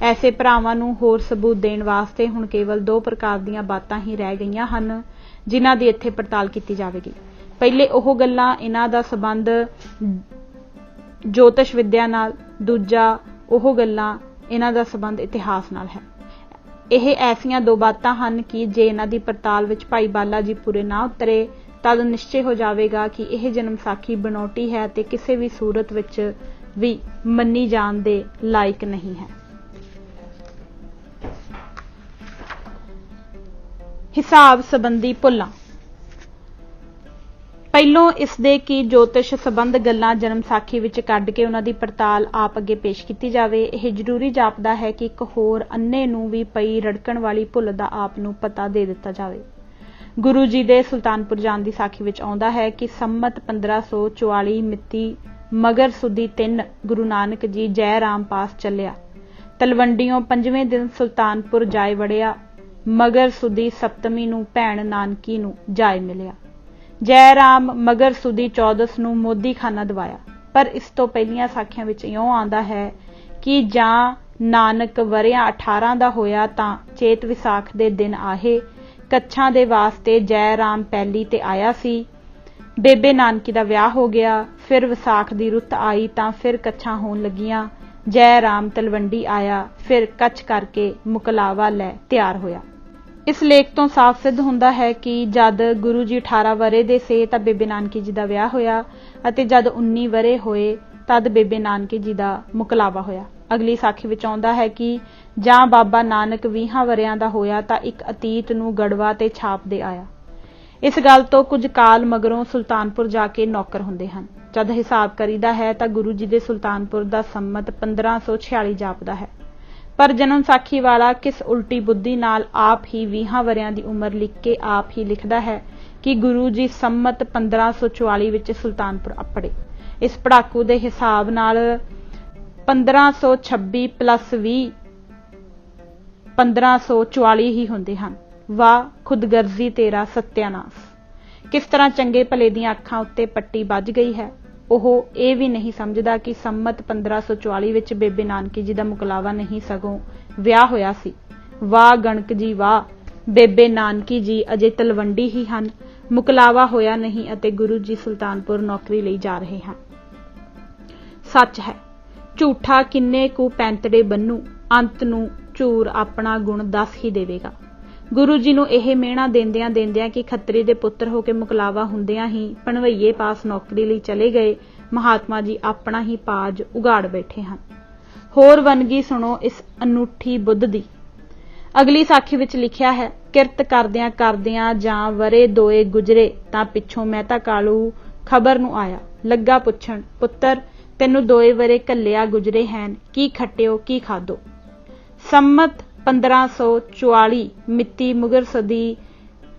ਐਸੇ ਭਰਾਵਾਂ ਨੂੰ ਹੋਰ ਸਬੂਤ ਦੇਣ ਵਾਸਤੇ ਹੁਣ ਕੇਵਲ 2 ਪ੍ਰਕਾਰ ਦੀਆਂ ਬਾਤਾਂ ਹੀ ਰਹਿ ਗਈਆਂ ਹਨ, ਜਿਨ੍ਹਾਂ ਦੀ ਇੱਥੇ ਪੜਤਾਲ ਕੀਤੀ ਜਾਵੇਗੀ। ਪਹਿਲੇ ਉਹ ਗੱਲਾਂ, ਇਹਨਾਂ ਦਾ ਸੰਬੰਧ ਜੋਤਿਸ਼ ਵਿਦਿਆ ਨਾਲ। ਦੂਜਾ ਉਹ ਗੱਲਾਂ, ਇਹਨਾਂ ਦਾ ਸੰਬੰਧ ਇਤਿਹਾਸ ਨਾਲ ਹੈ। ਇਹ ਐਸੀਆਂ 2 ਬਾਤਾਂ ਹਨ ਕਿ ਜੇ ਇਹਨਾਂ ਦੀ ਪੜਤਾਲ ਵਿੱਚ ਭਾਈ ਬਾਲਾ ਜੀ ਪੂਰੇ ਨਾ ਉਤਰੇ ਤਦ ਨਿਸ਼ਚੈ ਹੋ ਜਾਵੇਗਾ ਕਿ ਇਹ ਜਨਮ ਸਾਖੀ ਬਣਾਉਟੀ ਹੈ ਤੇ ਕਿਸੇ ਵੀ ਸੂਰਤ ਵਿੱਚ ਵੀ ਮੰਨੀ ਜਾਣ ਦੇ ਲਾਇਕ ਨਹੀਂ ਹੈ। ਹਿਸਾਬ ਸੰਬੰਧੀ ਭੁੱਲਾਂ। ਪਹਿਲੋਂ ਇਸ ਦੇ ਕਿ ਜੋਤਿਸ਼ ਸੰਬੰਧ ਗੱਲਾਂ ਜਨਮ ਸਾਖੀ ਵਿੱਚ ਕੱਢ ਕੇ ਉਹਨਾਂ ਦੀ ਪੜਤਾਲ ਆਪ ਅੱਗੇ ਪੇਸ਼ ਕੀਤੀ ਜਾਵੇ। ਇਹ ਜ਼ਰੂਰੀ ਜਾਪਦਾ ਹੈ ਕਿ ਇੱਕ ਹੋਰ ਅੰਨੇ ਨੂੰ ਵੀ ਪਈ ਰੜਕਣ ਵਾਲੀ ਭੁੱਲ ਦਾ ਆਪ ਨੂੰ ਪਤਾ ਦੇ ਦਿੱਤਾ ਜਾਵੇ। ਗੁਰੂ ਜੀ ਦੇ ਸੁਲਤਾਨਪੁਰ ਜਾਣ ਦੀ ਸਾਖੀ ਵਿੱਚ ਆਉਂਦਾ ਹੈ ਕਿ ਸੰਮਤ 1544 ਮਿਤੀ ਮਗਰ ਸੁਦੀ 3 ਗੁਰੂ ਨਾਨਕ ਜੀ ਜੈ ਰਾਮ ਪਾਸ ਚੱਲਿਆ। ਤਲਵੰਡੀਓਂ 5ਵੇਂ ਦਿਨ ਸੁਲਤਾਨਪੁਰ ਜਾਏ ਵੜਿਆ। ਮਗਰ ਸੁਦੀ ਸਪਤਮੀ ਨੂੰ ਭੈਣ ਨਾਨਕੀ ਨੂੰ ਜਾਏ ਮਿਲਿਆ। ਜੈ ਰਾਮ ਮਗਰ ਸੁਦੀ 14 ਨੂੰ ਮੋਦੀ ਖਾਨਾ ਦਵਾਇਆ। ਪਰ ਇਸ ਤੋਂ ਪਹਿਲੀਆਂ ਸਾਖੀਆਂ ਵਿੱਚ ਇਉਂ ਆਉਂਦਾ ਹੈ ਕਿ ਜਾਂ ਨਾਨਕ ਵਰਿਆਂ 18 ਦਾ ਹੋਇਆ ਤਾਂ ਚੇਤ ਵਿਸਾਖ ਦੇ ਦਿਨ ਆਹੇ। ਕੱਛਾਂ ਦੇ ਵਾਸਤੇ ਜੈ ਰਾਮ ਪਹਿਲੀ ਤੇ ਆਇਆ ਸੀ। ਬੇਬੇ ਨਾਨਕੀ ਦਾ ਵਿਆਹ ਹੋ ਗਿਆ। ਫਿਰ ਵਿਸਾਖ ਦੀ ਰੁੱਤ ਆਈ ਤਾਂ ਫਿਰ ਕੱਛਾਂ ਹੋਣ ਲੱਗੀਆਂ। ਜੈ ਰਾਮ ਤਲਵੰਡੀ ਆਇਆ। ਫਿਰ ਕੱਛ ਕਰਕੇ ਮੁਕਲਾਵਾ ਲੈ ਤਿਆਰ ਹੋਇਆ। ਇਸ ਲੇਖ ਤੋਂ ਸਾਫ਼ ਸਿੱਧ ਹੁੰਦਾ ਹੈ ਕਿ ਜਦ ਗੁਰੂ ਜੀ 18 ਵਰ੍ਹੇ ਦੇ ਸੇ ਤਾਂ ਬੇਬੇ ਨਾਨਕੀ ਜੀ ਦਾ ਵਿਆਹ ਹੋਇਆ ਅਤੇ ਜਦ 19 ਵਰ੍ਹੇ ਹੋਏ ਤਦ ਬੇਬੇ ਨਾਨਕੀ ਜੀ ਦਾ ਮੁਕਲਾਵਾ ਹੋਇਆ। ਅਗਲੀ ਸਾਖੀ ਵਿੱਚ ਆਉਂਦਾ ਹੈ ਕਿ ਜਾਂ ਬਾਬਾ ਨਾਨਕ 20 ਵਰ੍ਹਿਆਂ ਦਾ ਹੋਇਆ ਤਾਂ ਇੱਕ ਅਤੀਤ ਨੂੰ ਗੜਵਾ ਤੇ ਛਾਪ ਦੇ ਆਇਆ। ਇਸ ਗੱਲ ਤੋਂ ਕੁਝ ਕਾਲ ਮਗਰੋਂ ਸੁਲਤਾਨਪੁਰ ਜਾ ਕੇ ਨੌਕਰ ਹੁੰਦੇ ਹਨ। ਜਦ ਹਿਸਾਬ ਕਰੀਦਾ ਹੈ ਤਾਂ ਗੁਰੂ ਜੀ ਦੇ ਸੁਲਤਾਨਪੁਰ ਦਾ ਸੰਮਤ 1546 ਜਾਪਦਾ ਹੈ। ਪਰ ਜਨਮ ਸਾਖੀ ਵਾਲਾ ਕਿਸ ਉਲਟੀ ਬੁੱਧੀ ਨਾਲ ਆਪ ਹੀ 20 ਵਰ੍ਹਿਆਂ ਦੀ ਉਮਰ ਲਿਖ ਕੇ ਆਪ ਹੀ ਲਿਖਦਾ ਹੈ ਕਿ ਗੁਰੂ ਜੀ ਸੰਮਤ 1544 ਵਿੱਚ ਸੁਲਤਾਨਪੁਰ ਅੱਪੜੇ। ਇਸ ਪੜਾਕੂ ਦੇ ਹਿਸਾਬ ਨਾਲ 1526 + 20 1544 ਹੀ ਹੁੰਦੇ ਹਨ। ਵਾਹ ਖੁਦਗਰਜ਼ੀ ਤੇਰਾ ਸਤਿਆਨਾਸ। ਕਿਸ ਤਰ੍ਹਾਂ ਚੰਗੇ ਭਲੇ ਦੀਆਂ ਅੱਖਾਂ ਉੱਤੇ ਪੱਟੀ ਵੱਜ ਗਈ ਹੈ। ਉਹ ਇਹ ਵੀ ਨਹੀਂ ਸਮਝਦਾ ਕਿ ਸੰਮਤ 1544 ਵਿੱਚ ਬੇਬੇ ਨਾਨਕੀ ਜੀ ਦਾ ਮੁਕਲਾਵਾ ਨਹੀਂ ਸਗੋਂ ਵਿਆਹ ਹੋਇਆ ਸੀ। ਵਾਹ ਗਣਕ ਜੀ ਵਾਹ, ਬੇਬੇ ਨਾਨਕੀ ਜੀ ਅਜੇ ਤਲਵੰਡੀ ਹੀ ਹਨ, ਮੁਕਲਾਵਾ ਹੋਇਆ ਨਹੀਂ ਅਤੇ ਗੁਰੂ ਜੀ ਸੁਲਤਾਨਪੁਰ ਨੌਕਰੀ ਲਈ ਜਾ ਰਹੇ ਹਨ। ਸੱਚ ਹੈ, ਝੂਠਾ ਕਿੰਨੇ ਕੁ ਪੈਂਤੜੇ ਬੰਨੂ, ਅੰਤ ਨੂੰ ਝੂਰ ਆਪਣਾ ਗੁਣ ਦੱਸ ਹੀ ਦੇਵੇਗਾ। ਗੁਰੂ ਜੀ ਨੂੰ ਇਹ ਮਿਹਣਾ ਦਿੰਦਿਆਂ ਕਿ ਖੱਤਰੀ ਦੇ ਪੁੱਤਰ ਹੋ ਕੇ ਮੁਕਲਾਵਾ ਹੁੰਦਿਆਂ ਹੀ ਭਣਵਈਏ ਪਾਸ ਨੌਕਰੀ ਲਈ ਚਲੇ ਗਏ, ਮਹਾਤਮਾ ਜੀ ਆਪਣਾ ਹੀ ਪਾਜ ਉਗਾੜ ਬੈਠੇ ਹਨ। ਹੋਰ ਵੰਨਗੀ ਸੁਣੋ ਇਸ ਅਨੂਠੀ ਬੁੱਧ ਦੀ। ਅਗਲੀ ਸਾਖੀ ਵਿੱਚ ਲਿਖਿਆ ਹੈ, ਕਿਰਤ ਕਰਦਿਆਂ ਕਰਦਿਆਂ ਜਾਂ ਵਰੇ ਦੋਏ ਗੁਜਰੇ ਤਾਂ ਪਿੱਛੋਂ ਮਹਿਤਾ ਕਾਲੂ ਖਬਰ ਨੂੰ ਆਇਆ। ਲੱਗਾ ਪੁੱਛਣ, ਪੁੱਤਰ ਤੈਨੂੰ ਦੋਏ ਵਰੇ ਘੱਲਿਆ ਗੁਜਰੇ ਹੈਨ, ਕੀ ਖੱਟਿਓ ਕੀ ਖਾਧੋ। ਸੰਮਤ 1544 ਮਿਤੀ ਮੁਗਰ ਸਦੀ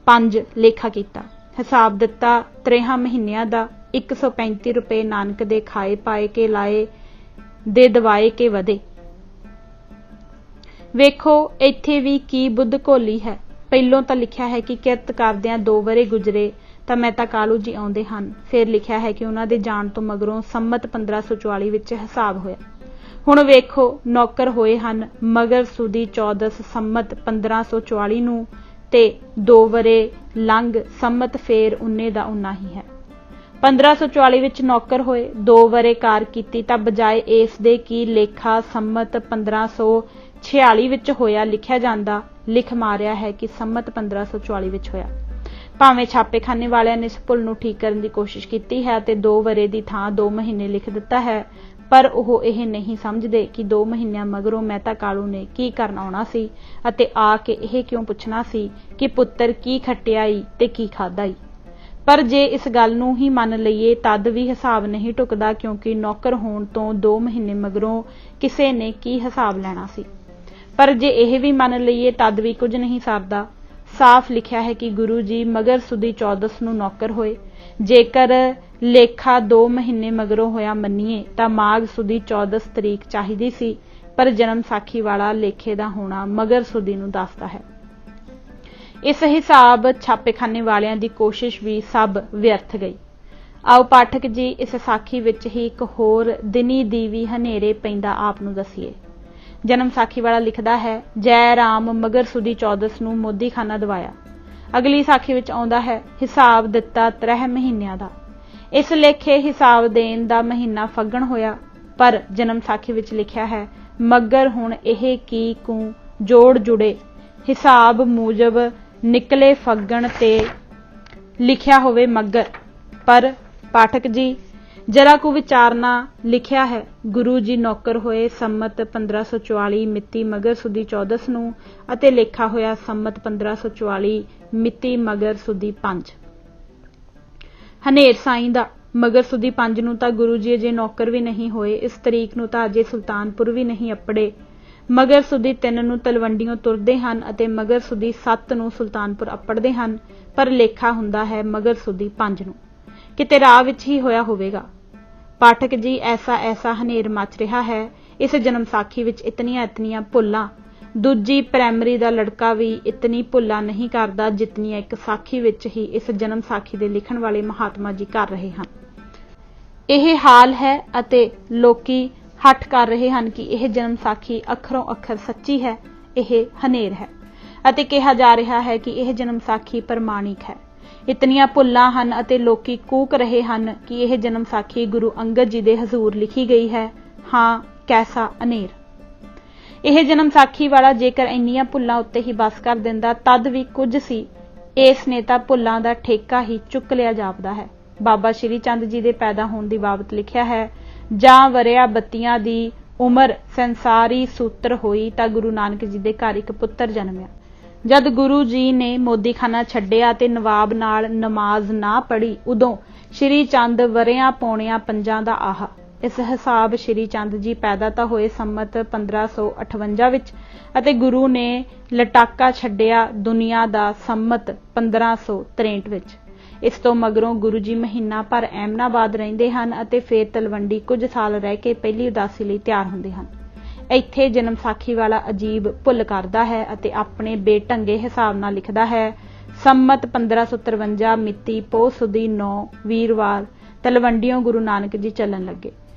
5 ਲੇਖਾ ਕੀਤਾ। ਹਿਸਾਬ ਦਿੱਤਾ 13 ਮਹੀਨਿਆਂ ਦਾ। 135 ਰੁਪਏ ਨਾਨਕ ਦੇ ਖਾਏ ਪਾਏ ਕੇ ਲਾਏ ਦੇ ਦਵਾਏ ਕੇ ਵਧੇ। ਵੇਖੋ ਇੱਥੇ ਵੀ ਕੀ ਬੁੱਧ ਘੋਲੀ ਹੈ। ਪਹਿਲੋਂ ਤਾਂ ਲਿਖਿਆ ਹੈ ਕਿ ਕਿਰਤ ਕਰਦਿਆਂ 2 ਵਰੇ ਗੁਜਰੇ ਤਾਂ ਮਹਿਤਾ ਕਾਲੂ ਜੀ ਆਉਂਦੇ ਹਨ। ਫਿਰ ਲਿਖਿਆ ਹੈ ਕਿ ਉਹਨਾਂ ਦੇ ਜਾਣ ਤੋਂ ਮਗਰੋਂ ਸੰਮਤ 1544 ਵਿੱਚ ਹਿਸਾਬ ਹੋਇਆ। ਹੁਣ ਵੇਖੋ ਨੌਕਰ ਹੋਏ ਹਨ ਮਗਰ ਸੁਦੀ 14 ਸੰਮਤ 1544 ਨੂੰ ਤੇ 2 ਵਰੇ ਲੰਘ ਸੰਮਤ ਫੇਰ ਉਨੇ ਦਾ ਉਨਾ ਹੀ ਹੈ। 1544 ਵਿੱਚ ਨੌਕਰ ਹੋਏ, 2 ਵਰੇ ਕਾਰ ਕੀਤੀ ਤਾਂ ਬਜਾਏ ਇਸ ਦੇ ਕਿ ਲੇਖਾ ਸੰਮਤ 1546 ਵਿੱਚ ਹੋਇਆ ਲਿਖਿਆ ਜਾਂਦਾ, ਲਿਖ ਮਾਰਿਆ ਹੈ ਕਿ ਸੰਮਤ 1544 ਵਿੱਚ ਹੋਇਆ। ਭਾਵੇਂ ਛਾਪੇਖਾਨੇ ਵਾਲਿਆਂ ਨੇ ਇਸ ਭੁੱਲ ਨੂੰ ਠੀਕ ਕਰਨ ਦੀ ਕੋਸ਼ਿਸ਼ ਕੀਤੀ ਹੈ ਤੇ 2 ਵਰੇ ਦੀ ਥਾਂ 2 ਮਹੀਨੇ ਲਿਖ ਦਿੱਤਾ ਹੈ, ਪਰ ਉਹ ਇਹ ਨਹੀਂ ਸਮਝਦੇ ਕਿ 2 ਮਹੀਨਿਆਂ ਮਗਰੋਂ ਮਹਿਤਾ ਕਾਲੂ ਨੇ ਕੀ ਕਰਨ ਆਉਣਾ ਸੀ ਅਤੇ ਆ ਕੇ ਇਹ ਕਿਉਂ ਪੁੱਛਣਾ ਸੀ ਕਿ ਪੁੱਤਰ ਕੀ ਖੱਟਿਆ ਈ ਤੇ ਕੀ ਖਾਧਾ ਈ। ਪਰ ਜੇ ਇਸ ਗੱਲ ਨੂੰ ਹੀ ਮੰਨ ਲਈਏ ਤਦ ਵੀ ਹਿਸਾਬ ਨਹੀਂ ਢੁਕਦਾ, ਕਿਉਂਕਿ ਨੌਕਰ ਹੋਣ ਤੋਂ 2 ਮਹੀਨੇ ਮਗਰੋਂ ਕਿਸੇ ਨੇ ਕੀ ਹਿਸਾਬ ਲੈਣਾ ਸੀ। ਪਰ ਜੇ ਇਹ ਵੀ ਮੰਨ ਲਈਏ ਤਦ ਵੀ ਕੁਝ ਨਹੀਂ ਸਰਦਾ। ਸਾਫ਼ ਲਿਖਿਆ ਹੈ ਕਿ ਗੁਰੂ ਜੀ ਮਗਰ ਸੁਦੀ 14 ਨੂੰ ਨੌਕਰ ਹੋਏ। ਜੇਕਰ ਲੇਖਾ 2 ਮਹੀਨੇ ਮਗਰੋਂ ਹੋਇਆ ਮੰਨੀਏ ਤਾਂ ਮਾਘ ਸੁਦੀ 14 ਤਰੀਕ ਚਾਹੀਦੀ ਸੀ, ਪਰ ਜਨਮ ਸਾਖੀ ਵਾਲਾ ਲੇਖੇ ਦਾ ਹੋਣਾ ਮਗਰ ਸੁਦੀ ਨੂੰ ਦੱਸਦਾ ਹੈ। ਇਸ ਹਿਸਾਬ ਛਾਪੇਖਾਨੇ ਵਾਲਿਆਂ ਦੀ ਕੋਸ਼ਿਸ਼ ਵੀ ਸਭ ਵਿਅਰਥ ਗਈ। ਆਓ ਪਾਠਕ ਜੀ ਇਸ ਸਾਖੀ ਵਿੱਚ ਹੀ ਇੱਕ ਹੋਰ ਦਿਨੀ ਦੀਵੀ ਹਨੇਰੇ ਪੈਂਦਾ ਆਪ ਨੂੰ ਦੱਸੀਏ। ਜਨਮ ਸਾਖੀ ਵਾਲਾ ਲਿਖਦਾ ਹੈ, ਜੈ ਰਾਮ ਮਗਰ ਸੁਦੀ 14 ਨੂੰ ਮੋਦੀਖਾਨਾ ਦਵਾਇਆ। ਅਗਲੀ ਸਾਖੀ ਵਿੱਚ ਆਉਂਦਾ ਹੈ, ਹਿਸਾਬ ਦਿੱਤਾ 3 ਮਹੀਨਿਆਂ ਦਾ। ਇਸ ਲੇਖੇ ਹਿਸਾਬ ਦੇਣ ਦਾ ਮਹੀਨਾ ਫੱਗਣ ਹੋਇਆ, ਪਰ ਜਨਮ ਸਾਖੀ ਵਿੱਚ ਲਿਖਿਆ ਹੈ ਮਗਰ ਹੁਣ ਇਹ ਕੀ ਕੂ ਜੋੜ ਜੁੜੇ ਹਿਸਾਬ ਮੂਜਬ ਨਿਕਲੇ ਫੱਗਣ ਤੇ ਲਿਖਿਆ ਹੋਵੇ ਮੱਗਰ। ਪਰ ਪਾਠਕ ਜੀ ਜਰਾ ਕੁ ਵਿਚਾਰਨਾ ਲਿਖਿਆ ਹੈ, ਗੁਰੂ ਜੀ ਨੌਕਰ ਹੋਏ ਸੰਮਤ 1544 ਮਿਤੀ ਮਗਰ ਸੁਦੀ 14 ਨੂੰ ਅਤੇ ਲੇਖਾ ਹੋਇਆ ਸੰਮਤ 1544 ਮਿਤੀ ਮਗਰ ਸੁਦੀ 5। ਹਨੇਰ ਸਾਈਂ ਦਾ ਮਗਰ ਸੁਦੀ 5 ਨੂੰ ਤਾਂ ਗੁਰੂ ਜੀ ਅਜੇ ਨੌਕਰ ਵੀ ਨਹੀਂ ਹੋਏ। ਇਸ ਤਰੀਕ ਨੂੰ ਤਾਂ ਅਜੇ ਸੁਲਤਾਨਪੁਰ ਵੀ ਨਹੀਂ ਅੱਪੜੇ। ਮਗਰ ਸੁਦੀ 3 ਨੂੰ ਤਲਵੰਡੀਓਂ ਤੁਰਦੇ ਹਨ ਅਤੇ ਮਗਰ ਸੁਦੀ 7 ਨੂੰ ਸੁਲਤਾਨਪੁਰ ਅੱਪੜਦੇ ਹਨ, ਪਰ ਲੇਖਾ ਹੁੰਦਾ ਹੈ ਮਗਰ ਸੁਦੀ 5 ਨੂੰ। ਕਿਤੇ ਰਾਹ ਵਿੱਚ ਹੀ ਹੋਇਆ ਹੋਵੇਗਾ। ਪਾਠਕ ਜੀ ਐਸਾ ਹਨੇਰ ਮਚ ਰਿਹਾ ਹੈ। ਇਸ ਜਨਮ ਸਾਖੀ ਵਿੱਚ ਇਤਨੀਆਂ ਭੁੱਲਾਂ ਦੂਜੀ ਪ੍ਰਾਇਮਰੀ ਦਾ ਲੜਕਾ ਵੀ ਇਤਨੀ ਭੁੱਲਾਂ ਨਹੀਂ ਕਰਦਾ ਜਿਤਨੀਆਂ ਇੱਕ ਸਾਖੀ ਵਿੱਚ ਹੀ ਇਸ ਜਨਮ ਸਾਖੀ ਦੇ ਲਿਖਣ ਵਾਲੇ ਮਹਾਤਮਾ ਜੀ ਕਰ ਰਹੇ ਹਨ। ਇਹ ਹਾਲ ਹੈ ਅਤੇ ਲੋਕੀ ਹੱਠ ਕਰ ਰਹੇ ਹਨ ਕਿ ਇਹ ਜਨਮ ਸਾਖੀ ਅੱਖਰੋਂ ਅੱਖਰ ਸੱਚੀ ਹੈ, ਇਹ ਹਨੇਰ ਹੈ, ਅਤੇ ਕਿਹਾ ਜਾ ਰਿਹਾ ਹੈ ਕਿ ਇਹ ਜਨਮ ਸਾਖੀ ਪ੍ਰਮਾਣਿਕ ਹੈ। ਇਤਨੀਆਂ ਭੁੱਲਾਂ ਹਨ ਅਤੇ ਲੋਕੀ ਕੂਕ ਰਹੇ ਹਨ ਕਿ ਇਹ ਜਨਮ ਸਾਖੀ ਗੁਰੂ ਅੰਗਦ ਜੀ ਦੇ ਹਜ਼ੂਰ ਲਿਖੀ ਗਈ ਹੈ। ਹਾਂ, ਕੈਸਾ ਅਨੇਰ। ਇਹ ਜਨਮ ਸਾਖੀ ਵਾਲਾ ਜੇਕਰ ਇੰਨੀਆਂ ਭੁੱਲਾਂ ਉੱਤੇ ਹੀ ਬਸ ਕਰ ਦਿੰਦਾ ਤਦ ਵੀ ਕੁਝ ਸੀ। ਇਸ ਨੇ ਤਾਂ ਭੁੱਲਾਂ ਦਾ ਠੇਕਾ ਹੀ ਚੁੱਕ ਲਿਆ ਜਾਪਦਾ ਹੈ। ਬਾਬਾ ਸ਼੍ਰੀ ਚੰਦ ਜੀ ਦੇ ਪੈਦਾ ਹੋਣ ਦੀ ਬਾਬਤ ਲਿਖਿਆ ਹੈ, ਜਾਂ ਵਰਿਆ ਬੱਤੀਆਂ ਦੀ ਉਮਰ ਸੰਸਾਰੀ ਸੂਤਰ ਹੋਈ ਤਾਂ ਗੁਰੂ ਨਾਨਕ ਜੀ ਦੇ ਘਰ ਇੱਕ ਪੁੱਤਰ ਜਨਮਿਆ। ਜਦ ਗੁਰੂ ਜੀ ਨੇ ਮੋਦੀਖਾਨਾ ਛੱਡਿਆ ਤੇ ਨਵਾਬ ਨਾਲ ਨਮਾਜ਼ ਨਾ ਪੜ੍ਹੀ, ਉਦੋਂ ਸ਼੍ਰੀ ਚੰਦ ਵਰਿਆਂ ਪੌਣਿਆਂ 5 ਦਾ ਆਹ। ਇਸ ਹਿਸਾਬ ਸ਼੍ਰੀ ਚੰਦ ਜੀ ਪੈਦਾ ਤਾਂ ਹੋਏ ਸੰਮਤ 1558 ਵਿੱਚ ਅਤੇ ਗੁਰੂ ਨੇ ਲਟਾਕਾ ਛੱਡਿਆ ਦੁਨੀਆ ਦਾ ਸੰਮਤ 1563 ਵਿੱਚ। ਇਸ ਤੋਂ ਮਗਰੋਂ ਗੁਰੂ ਜੀ ਮਹੀਨਾ ਭਰ ਐਮਨਾਬਾਦ ਰਹਿੰਦੇ ਹਨ ਅਤੇ ਫਿਰ ਤਲਵੰਡੀ ਕੁਝ ਸਾਲ ਰਹਿ ਕੇ ਪਹਿਲੀ ਉਦਾਸੀ ਲਈ ਤਿਆਰ ਹੁੰਦੇ ਹਨ। ਇੱਥੇ ਜਨਮ ਸਾਖੀ ਵਾਲਾ ਅਜੀਬ ਭੁੱਲ ਕਰਦਾ ਹੈ ਅਤੇ ਆਪਣੇ ਬੇਢੰਗੇ ਹਿਸਾਬ ਨਾਲ ਲਿਖਦਾ ਹੈ, ਸੰਮਤ 1553 ਮਿਤੀ ਪੋਹ ਸੁਦੀ 9 ਵੀਰਵਾਰ ਤਲਵੰਡੀਓਂ ਗੁਰੂ ਨਾਨਕ ਜੀ ਚੱਲਣ ਲੱਗੇ।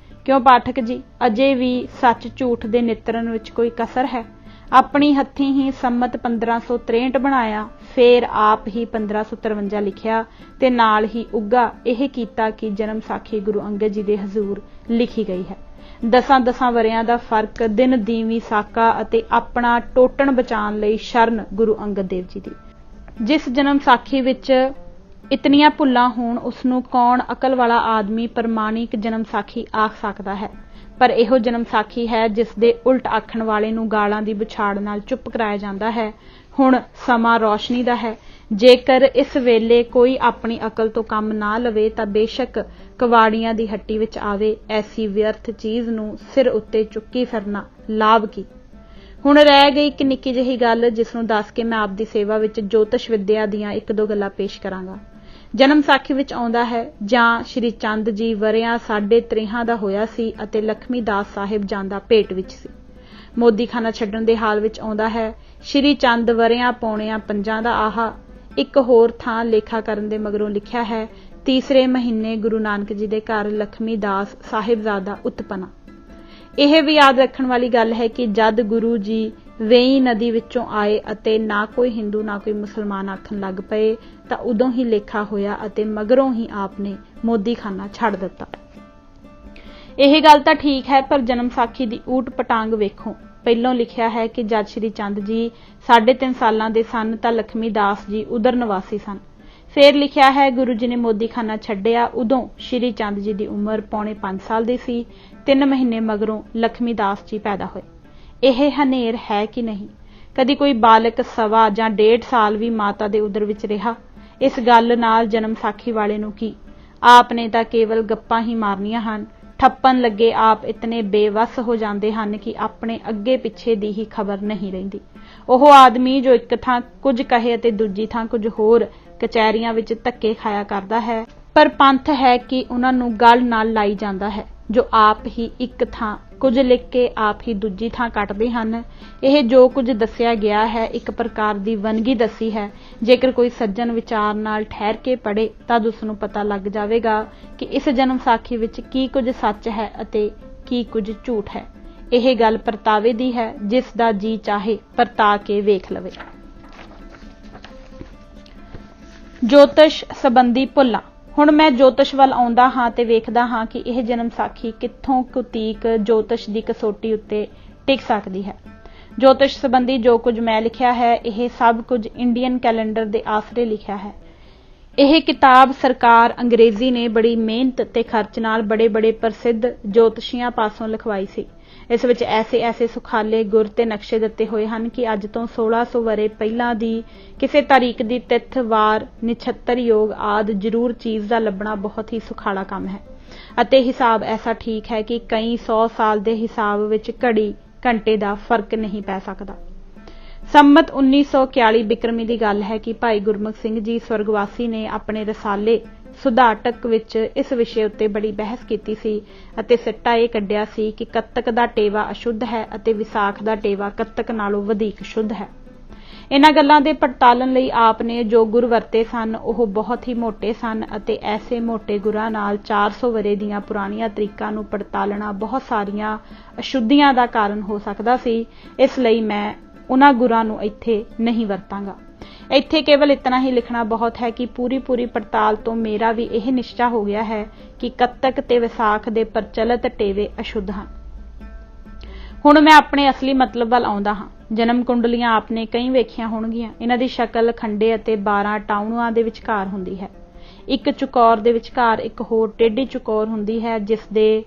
ਕਿਉਂ ਪਾਠਕ ਜੀ, ਅਜੇ ਵੀ ਸੱਚ ਝੂਠ ਦੇ ਨਿਤਰਨ ਵਿੱਚ ਕੋਈ ਕਸਰ ਹੈ। ਆਪਣੀ ਹੱਥੀਂ ਹੀ ਸੰਮਤ 1563 ਬਣਾਇਆ, ਫੇਰ ਆਪ ਹੀ 1553 ਲਿਖਿਆ ਤੇ ਨਾਲ ਹੀ ਉੱਗਾ ਇਹ ਕੀਤਾ ਕਿ ਜਨਮ ਸਾਖੀ ਗੁਰੂ ਅੰਗਦ ਜੀ ਦੇ ਹਜ਼ੂਰ ਲਿਖੀ ਗਈ ਹੈ। 10 ਵਰਿਆਂ ਦਾ ਫਰਕ, ਦਿਨ ਦੀਵੀਂ ਸਾਕਾ ਅਤੇ ਆਪਣਾ ਟੋਟਣ ਬਚਾਉਣ ਲਈ ਸ਼ਰਨ ਗੁਰੂ ਅੰਗਦ ਦੇਵ ਜੀ ਦੀ। ਜਿਸ ਜਨਮ ਸਾਖੀ ਵਿੱਚ ਇਤਨੀਆਂ ਭੁੱਲਾਂ ਹੋਣ ਉਸਨੂੰ ਕੌਣ ਅਕਲ ਵਾਲਾ ਆਦਮੀ ਪ੍ਰਮਾਣਿਕ ਜਨਮ ਸਾਖੀ ਆਖ ਸਕਦਾ ਹੈ। ਪਰ ਇਹੋ ਜਨਮ ਸਾਖੀ ਹੈ ਜਿਸ ਦੇ ਉਲਟ ਆਖਣ ਵਾਲੇ ਨੂੰ ਗਾਲਾਂ ਦੀ ਬੁਛਾੜ ਨਾਲ ਚੁੱਪ ਕਰਾਇਆ ਜਾਂਦਾ ਹੈ। ਹੁਣ ਸਮਾਂ ਰੌਸ਼ਨੀ ਦਾ ਹੈ। ਜੇਕਰ ਇਸ ਵੇਲੇ ਕੋਈ ਆਪਣੀ ਅਕਲ ਤੋਂ ਕੰਮ ਨਾ ਲਵੇ ਤਾਂ ਬੇਸ਼ੱਕ ਕਵਾੜੀਆਂ ਦੀ ਹੱਟੀ ਵਿੱਚ ਆਵੇ। ਐਸੀ ਵਿਅਰਥ ਚੀਜ਼ ਨੂੰ ਸਿਰ ਉੱਤੇ ਚੁੱਕੀ ਫਿਰਨਾ ਲਾਭ ਕੀ। ਹੁਣ ਰਹਿ ਗਈ ਇੱਕ ਨਿੱਕੀ ਜਿਹੀ ਗੱਲ ਜਿਸ ਨੂੰ ਦੱਸ ਕੇ ਮੈਂ ਆਪ ਦੀ ਸੇਵਾ ਵਿੱਚ ਜੋਤਿਸ਼ ਵਿੱਦਿਆ ਦੀਆਂ 1-2 ਗੱਲਾਂ ਪੇਸ਼ ਕਰਾਂਗਾ। ਜਨਮ ਸਾਖੀ ਵਿੱਚ ਆਉਂਦਾ ਹੈ, ਜਾਂ ਸ਼੍ਰੀ ਚੰਦ ਜੀ ਵਰਿਆਂ 13.5 ਦਾ ਹੋਇਆ ਸੀ ਅਤੇ ਲਖਮੀ ਦਾਸ ਸਾਹਿਬ ਜਾਂਦਾ ਭੇਟ ਵਿੱਚ ਸੀ। ਮੋਦੀਖਾਨਾ ਛੱਡਣ ਦੇ ਹਾਲ ਵਿੱਚ ਆਉਂਦਾ ਹੈ, ਸ਼੍ਰੀ ਚੰਦ ਵਰਿਆਂ ਪੌਣਿਆਂ 5 ਦਾ ਆਹ। ਇੱਕ ਹੋਰ ਥਾਂ ਲੇਖਾ ਕਰਨ ਦੇ ਮਗਰੋਂ ਲਿਖਿਆ ਹੈ, ਤੀਸਰੇ ਮਹੀਨੇ ਗੁਰੂ ਨਾਨਕ ਜੀ ਦੇ ਘਰ ਲਖਮੀ ਦਾਸ ਸਾਹਿਬਜ਼ਾਦਾ ਉਤਪਨਾ। ਇਹ ਵੀ ਯਾਦ ਰੱਖਣ ਵਾਲੀ ਗੱਲ ਹੈ ਕਿ ਜਦ ਗੁਰੂ ਜੀ ਵੇਈ ਨਦੀ ਵਿੱਚੋਂ ਆਏ ਅਤੇ ਨਾ ਕੋਈ ਹਿੰਦੂ ਨਾ ਕੋਈ ਮੁਸਲਮਾਨ ਆਖਣ ਲੱਗ ਪਏ ਤਾਂ ਉਦੋਂ ਹੀ ਲੇਖਾ ਹੋਇਆ ਅਤੇ ਮਗਰੋਂ ਹੀ ਆਪ ਨੇ ਮੋਦੀਖਾਨਾ ਛੱਡ ਦਿੱਤਾ। ਇਹ ਗੱਲ ਤਾਂ ਠੀਕ ਹੈ, ਪਰ ਜਨਮ ਸਾਖੀ ਦੀ ਊਟ ਪਟਾਂਗ ਵੇਖੋ। ਪਹਿਲੋਂ ਲਿਖਿਆ ਹੈ ਕਿ ਜਦ ਸ਼੍ਰੀ ਚੰਦ ਜੀ 3.5 ਸਾਲਾਂ ਦੇ ਸਨ ਤਾਂ ਲਖਮੀ ਦਾਸ ਜੀ ਉਧਰ ਨਿਵਾਸੀ ਸਨ। ਫੇਰ ਲਿਖਿਆ ਹੈ ਗੁਰੂ ਜੀ ਨੇ ਮੋਦੀਖਾਨਾ ਛੱਡਿਆ, ਉਦੋਂ ਸ਼੍ਰੀ ਚੰਦ ਜੀ ਦੀ ਉਮਰ ਪੌਣੇ 5 ਸਾਲ ਦੀ ਸੀ। 3 ਮਹੀਨੇ ਮਗਰੋਂ ਲਖਮੀ ਦਾਸ ਜੀ ਪੈਦਾ ਹੋਏ। ਇਹ ਹਨੇਰ ਹੈ ਕਿ ਨਹੀਂ? ਕਦੀ ਕੋਈ ਬਾਲਕ 1.25 ਜਾਂ 1.5 ਸਾਲ ਵੀ ਮਾਤਾ ਦੇ ਉਦਰ ਵਿੱਚ ਰਿਹਾ? ਇਸ ਗੱਲ ਨਾਲ ਜਨਮ ਸਾਖੀ ਵਾਲੇ ਨੂੰ ਕੀ? ਆਪ ਨੇ ਤਾਂ ਕੇਵਲ ਗੱਪਾਂ ਹੀ ਮਾਰਨੀਆਂ ਹਨ। ਠੱਪਣ ਲੱਗੇ ਆਪ ਇਤਨੇ ਬੇਵੱਸ ਹੋ ਜਾਂਦੇ ਹਨ ਕਿ ਆਪਣੇ ਅੱਗੇ ਪਿੱਛੇ ਦੀ ਹੀ ਖਬਰ ਨਹੀਂ ਰਹਿੰਦੀ। ਉਹ ਆਦਮੀ ਜੋ ਇੱਕ ਥਾਂ ਕੁਝ ਕਹੇ ਅਤੇ ਦੂਜੀ ਥਾਂ ਕੁਝ ਹੋਰ ਕਚਹਿਰੀਆਂ ਵਿੱਚ ਧੱਕੇ ਖਾਇਆ ਕਰਦਾ ਹੈ, ਪਰ ਪੰਥ ਹੈ ਕਿ ਉਹਨਾਂ ਨੂੰ ਗੱਲ ਨਾਲ ਲਾਈ ਜਾਂਦਾ ਹੈ, ਜੋ ਆਪ ਹੀ ਇੱਕ ਥਾਂ ਕੁਝ ਲਿਖ ਕੇ ਆਪ ਹੀ ਦੂਜੀ ਥਾਂ ਕੱਟਦੇ ਹਨ। ਇਹ ਜੋ ਕੁਝ ਦੱਸਿਆ ਗਿਆ ਹੈ ਇੱਕ ਪ੍ਰਕਾਰ ਦੀ ਵੰਨਗੀ ਦੱਸੀ ਹੈ। ਜੇਕਰ ਕੋਈ ਸੱਜਣ ਵਿਚਾਰ ਨਾਲ ਠਹਿਰ ਕੇ ਪੜ੍ਹੇ ਤਦ ਉਸ ਨੂੰ ਪਤਾ ਲੱਗ ਜਾਵੇਗਾ ਕਿ ਇਸ ਜਨਮ ਸਾਖੀ ਵਿੱਚ ਕੀ ਕੁਝ ਸੱਚ ਹੈ ਅਤੇ ਕੀ ਕੁਝ ਝੂਠ ਹੈ। ਇਹ ਗੱਲ ਪਰਤਾਵੇ ਦੀ ਹੈ, ਜਿਸ ਦਾ ਜੀ ਚਾਹੇ ਪਰਤਾ ਕੇ ਵੇਖ ਲਵੇ। ਜੋਤਿਸ਼ ਸੰਬੰਧੀ ਭੁੱਲਾਂ। ਹੁਣ ਮੈਂ ਜੋਤਿਸ਼ ਵੱਲ ਆਉਂਦਾ ਹਾਂ ਤੇ ਵੇਖਦਾ ਹਾਂ ਕਿ ਇਹ ਜਨਮ ਸਾਖੀ ਕਿੱਥੋਂ ਕੁਤੀਕ ਜੋਤਿਸ਼ ਦੀ ਕਸੌਟੀ ਉੱਤੇ ਟਿਕ ਸਕਦੀ ਹੈ। ਜੋਤਿਸ਼ ਸੰਬੰਧੀ ਜੋ ਕੁਝ ਮੈਂ ਲਿਖਿਆ ਹੈ, ਇਹ ਸਭ ਕੁਝ ਇੰਡੀਅਨ ਕੈਲੰਡਰ ਦੇ ਆਸਰੇ ਲਿਖਿਆ ਹੈ। ਇਹ ਕਿਤਾਬ ਸਰਕਾਰ ਅੰਗਰੇਜ਼ੀ ਨੇ ਬੜੀ ਮਿਹਨਤ ਤੇ ਖਰਚ ਨਾਲ ਬੜੇ ਪ੍ਰਸਿੱਧ ਜੋਤਸ਼ੀਆਂ ਪਾਸੋਂ ਲਿਖਵਾਈ ਸੀ। ਇਸ ਵਿੱਚ ਐਸੇ ਸੁਖਾਲੇ ਗੁਰ ਤੇ ਨਕਸ਼ੇ ਦਿੱਤੇ ਹੋਏ ਹਨ ਕਿ ਅੱਜ ਤੋਂ 1600 ਵਰ੍ਹੇ ਪਹਿਲਾਂ ਦੀ ਕਿਸੇ ਤਾਰੀਖ ਦੀ ਤਿਥ ਵਾਰ ਨਿਛੱਤਰ ਯੋਗ ਆਦਿ ਜ਼ਰੂਰ ਚੀਜ਼ ਦਾ ਲੱਭਣਾ ਬਹੁਤ ਹੀ ਸੁਖਾਲਾ ਕੰਮ ਹੈ ਅਤੇ ਹਿਸਾਬ ਐਸਾ ਠੀਕ ਹੈ ਕਿ ਕਈ 100 ਸਾਲ ਦੇ ਹਿਸਾਬ ਵਿੱਚ ਘੜੀ ਘੰਟੇ ਦਾ ਫਰਕ ਨਹੀਂ ਪੈ ਸਕਦਾ। ਸੰਮਤ 1941 ਬਿਕਰਮੀ ਦੀ ਗੱਲ ਹੈ ਕਿ ਭਾਈ ਗੁਰਮੁਖ ਸਿੰਘ ਜੀ ਸਵਰਗਵਾਸੀ ਨੇ ਆਪਣੇ ਰਸਾਲੇ ਸੁਧਾਟਕ ਵਿੱਚ ਇਸ ਵਿਸ਼ੇ ਉੱਤੇ ਬੜੀ ਬਹਿਸ ਕੀਤੀ ਸੀ ਅਤੇ ਸਿੱਟਾ ਇਹ ਕੱਢਿਆ ਸੀ ਕਿ ਕੱਤਕ ਦਾ ਟੇਵਾ ਅਸ਼ੁੱਧ ਹੈ ਅਤੇ ਵਿਸਾਖ ਦਾ ਟੇਵਾ ਕੱਤਕ ਨਾਲੋਂ ਵਧੇਕ ਸ਼ੁੱਧ ਹੈ। ਇਹਨਾਂ ਗੱਲਾਂ ਦੇ ਪੜਤਾਲਣ ਲਈ ਆਪ ਨੇ ਜੋ ਗੁਰ ਵਰਤੇ ਸਨ ਉਹ ਬਹੁਤ ਹੀ ਮੋਟੇ ਸਨ ਅਤੇ ਐਸੇ ਮੋਟੇ ਗੁਰਾਂ ਨਾਲ 400 ਵਰ੍ਹੇ ਦੀਆਂ ਪੁਰਾਣੀਆਂ ਤਰੀਕਾਂ ਨੂੰ ਪੜਤਾਲਣਾ ਬਹੁਤ ਸਾਰੀਆਂ ਅਸ਼ੁੱਧੀਆਂ ਦਾ ਕਾਰਨ ਹੋ ਸਕਦਾ ਸੀ। ਇਸ ਲਈ ਮੈਂ ਉਹਨਾਂ ਗੁਰਾਂ ਨੂੰ ਇੱਥੇ ਨਹੀਂ ਵਰਤਾਂਗਾ। ਇੱਥੇ ਕੇਵਲ ਇਤਨਾ ਹੀ ਲਿਖਣਾ ਬਹੁਤ ਹੈ ਕਿ ਪੂਰੀ ਪੜਤਾਲ ਤੋਂ ਮੇਰਾ ਵੀ ਇਹ ਨਿਸ਼ਚਾ ਹੋ ਗਿਆ ਹੈ ਕਿ ਕੱਤਕ ਤੇ ਵਿਸਾਖ ਦੇ ਪ੍ਰਚਲਿਤ ਟੇਵੇ ਅਸ਼ੁੱਧ ਹਨ। ਹੁਣ ਮੈਂ ਆਪਣੇ ਅਸਲੀ ਮਤਲਬ ਵੱਲ ਆਉਂਦਾ ਹਾਂ। ਜਨਮ ਕੁੰਡਲੀਆਂ ਆਪਨੇ ਕਈ ਵੇਖੀਆਂ ਹੋਣਗੀਆਂ। ਇਹਨਾਂ ਦੀ ਸ਼ਕਲ ਖੰਡੇ ਅਤੇ 12 ਟਾਉਣਾਂ ਦੇ ਵਿਚਕਾਰ ਹੁੰਦੀ ਹੈ। ਇੱਕ ਚੁਕੌਰ ਦੇ ਵਿਚਕਾਰ ਇੱਕ ਹੋਰ ਟੇਢੀ ਚੁਕੌਰ ਹੁੰਦੀ ਹੈ, ਜਿਸ ਦੇ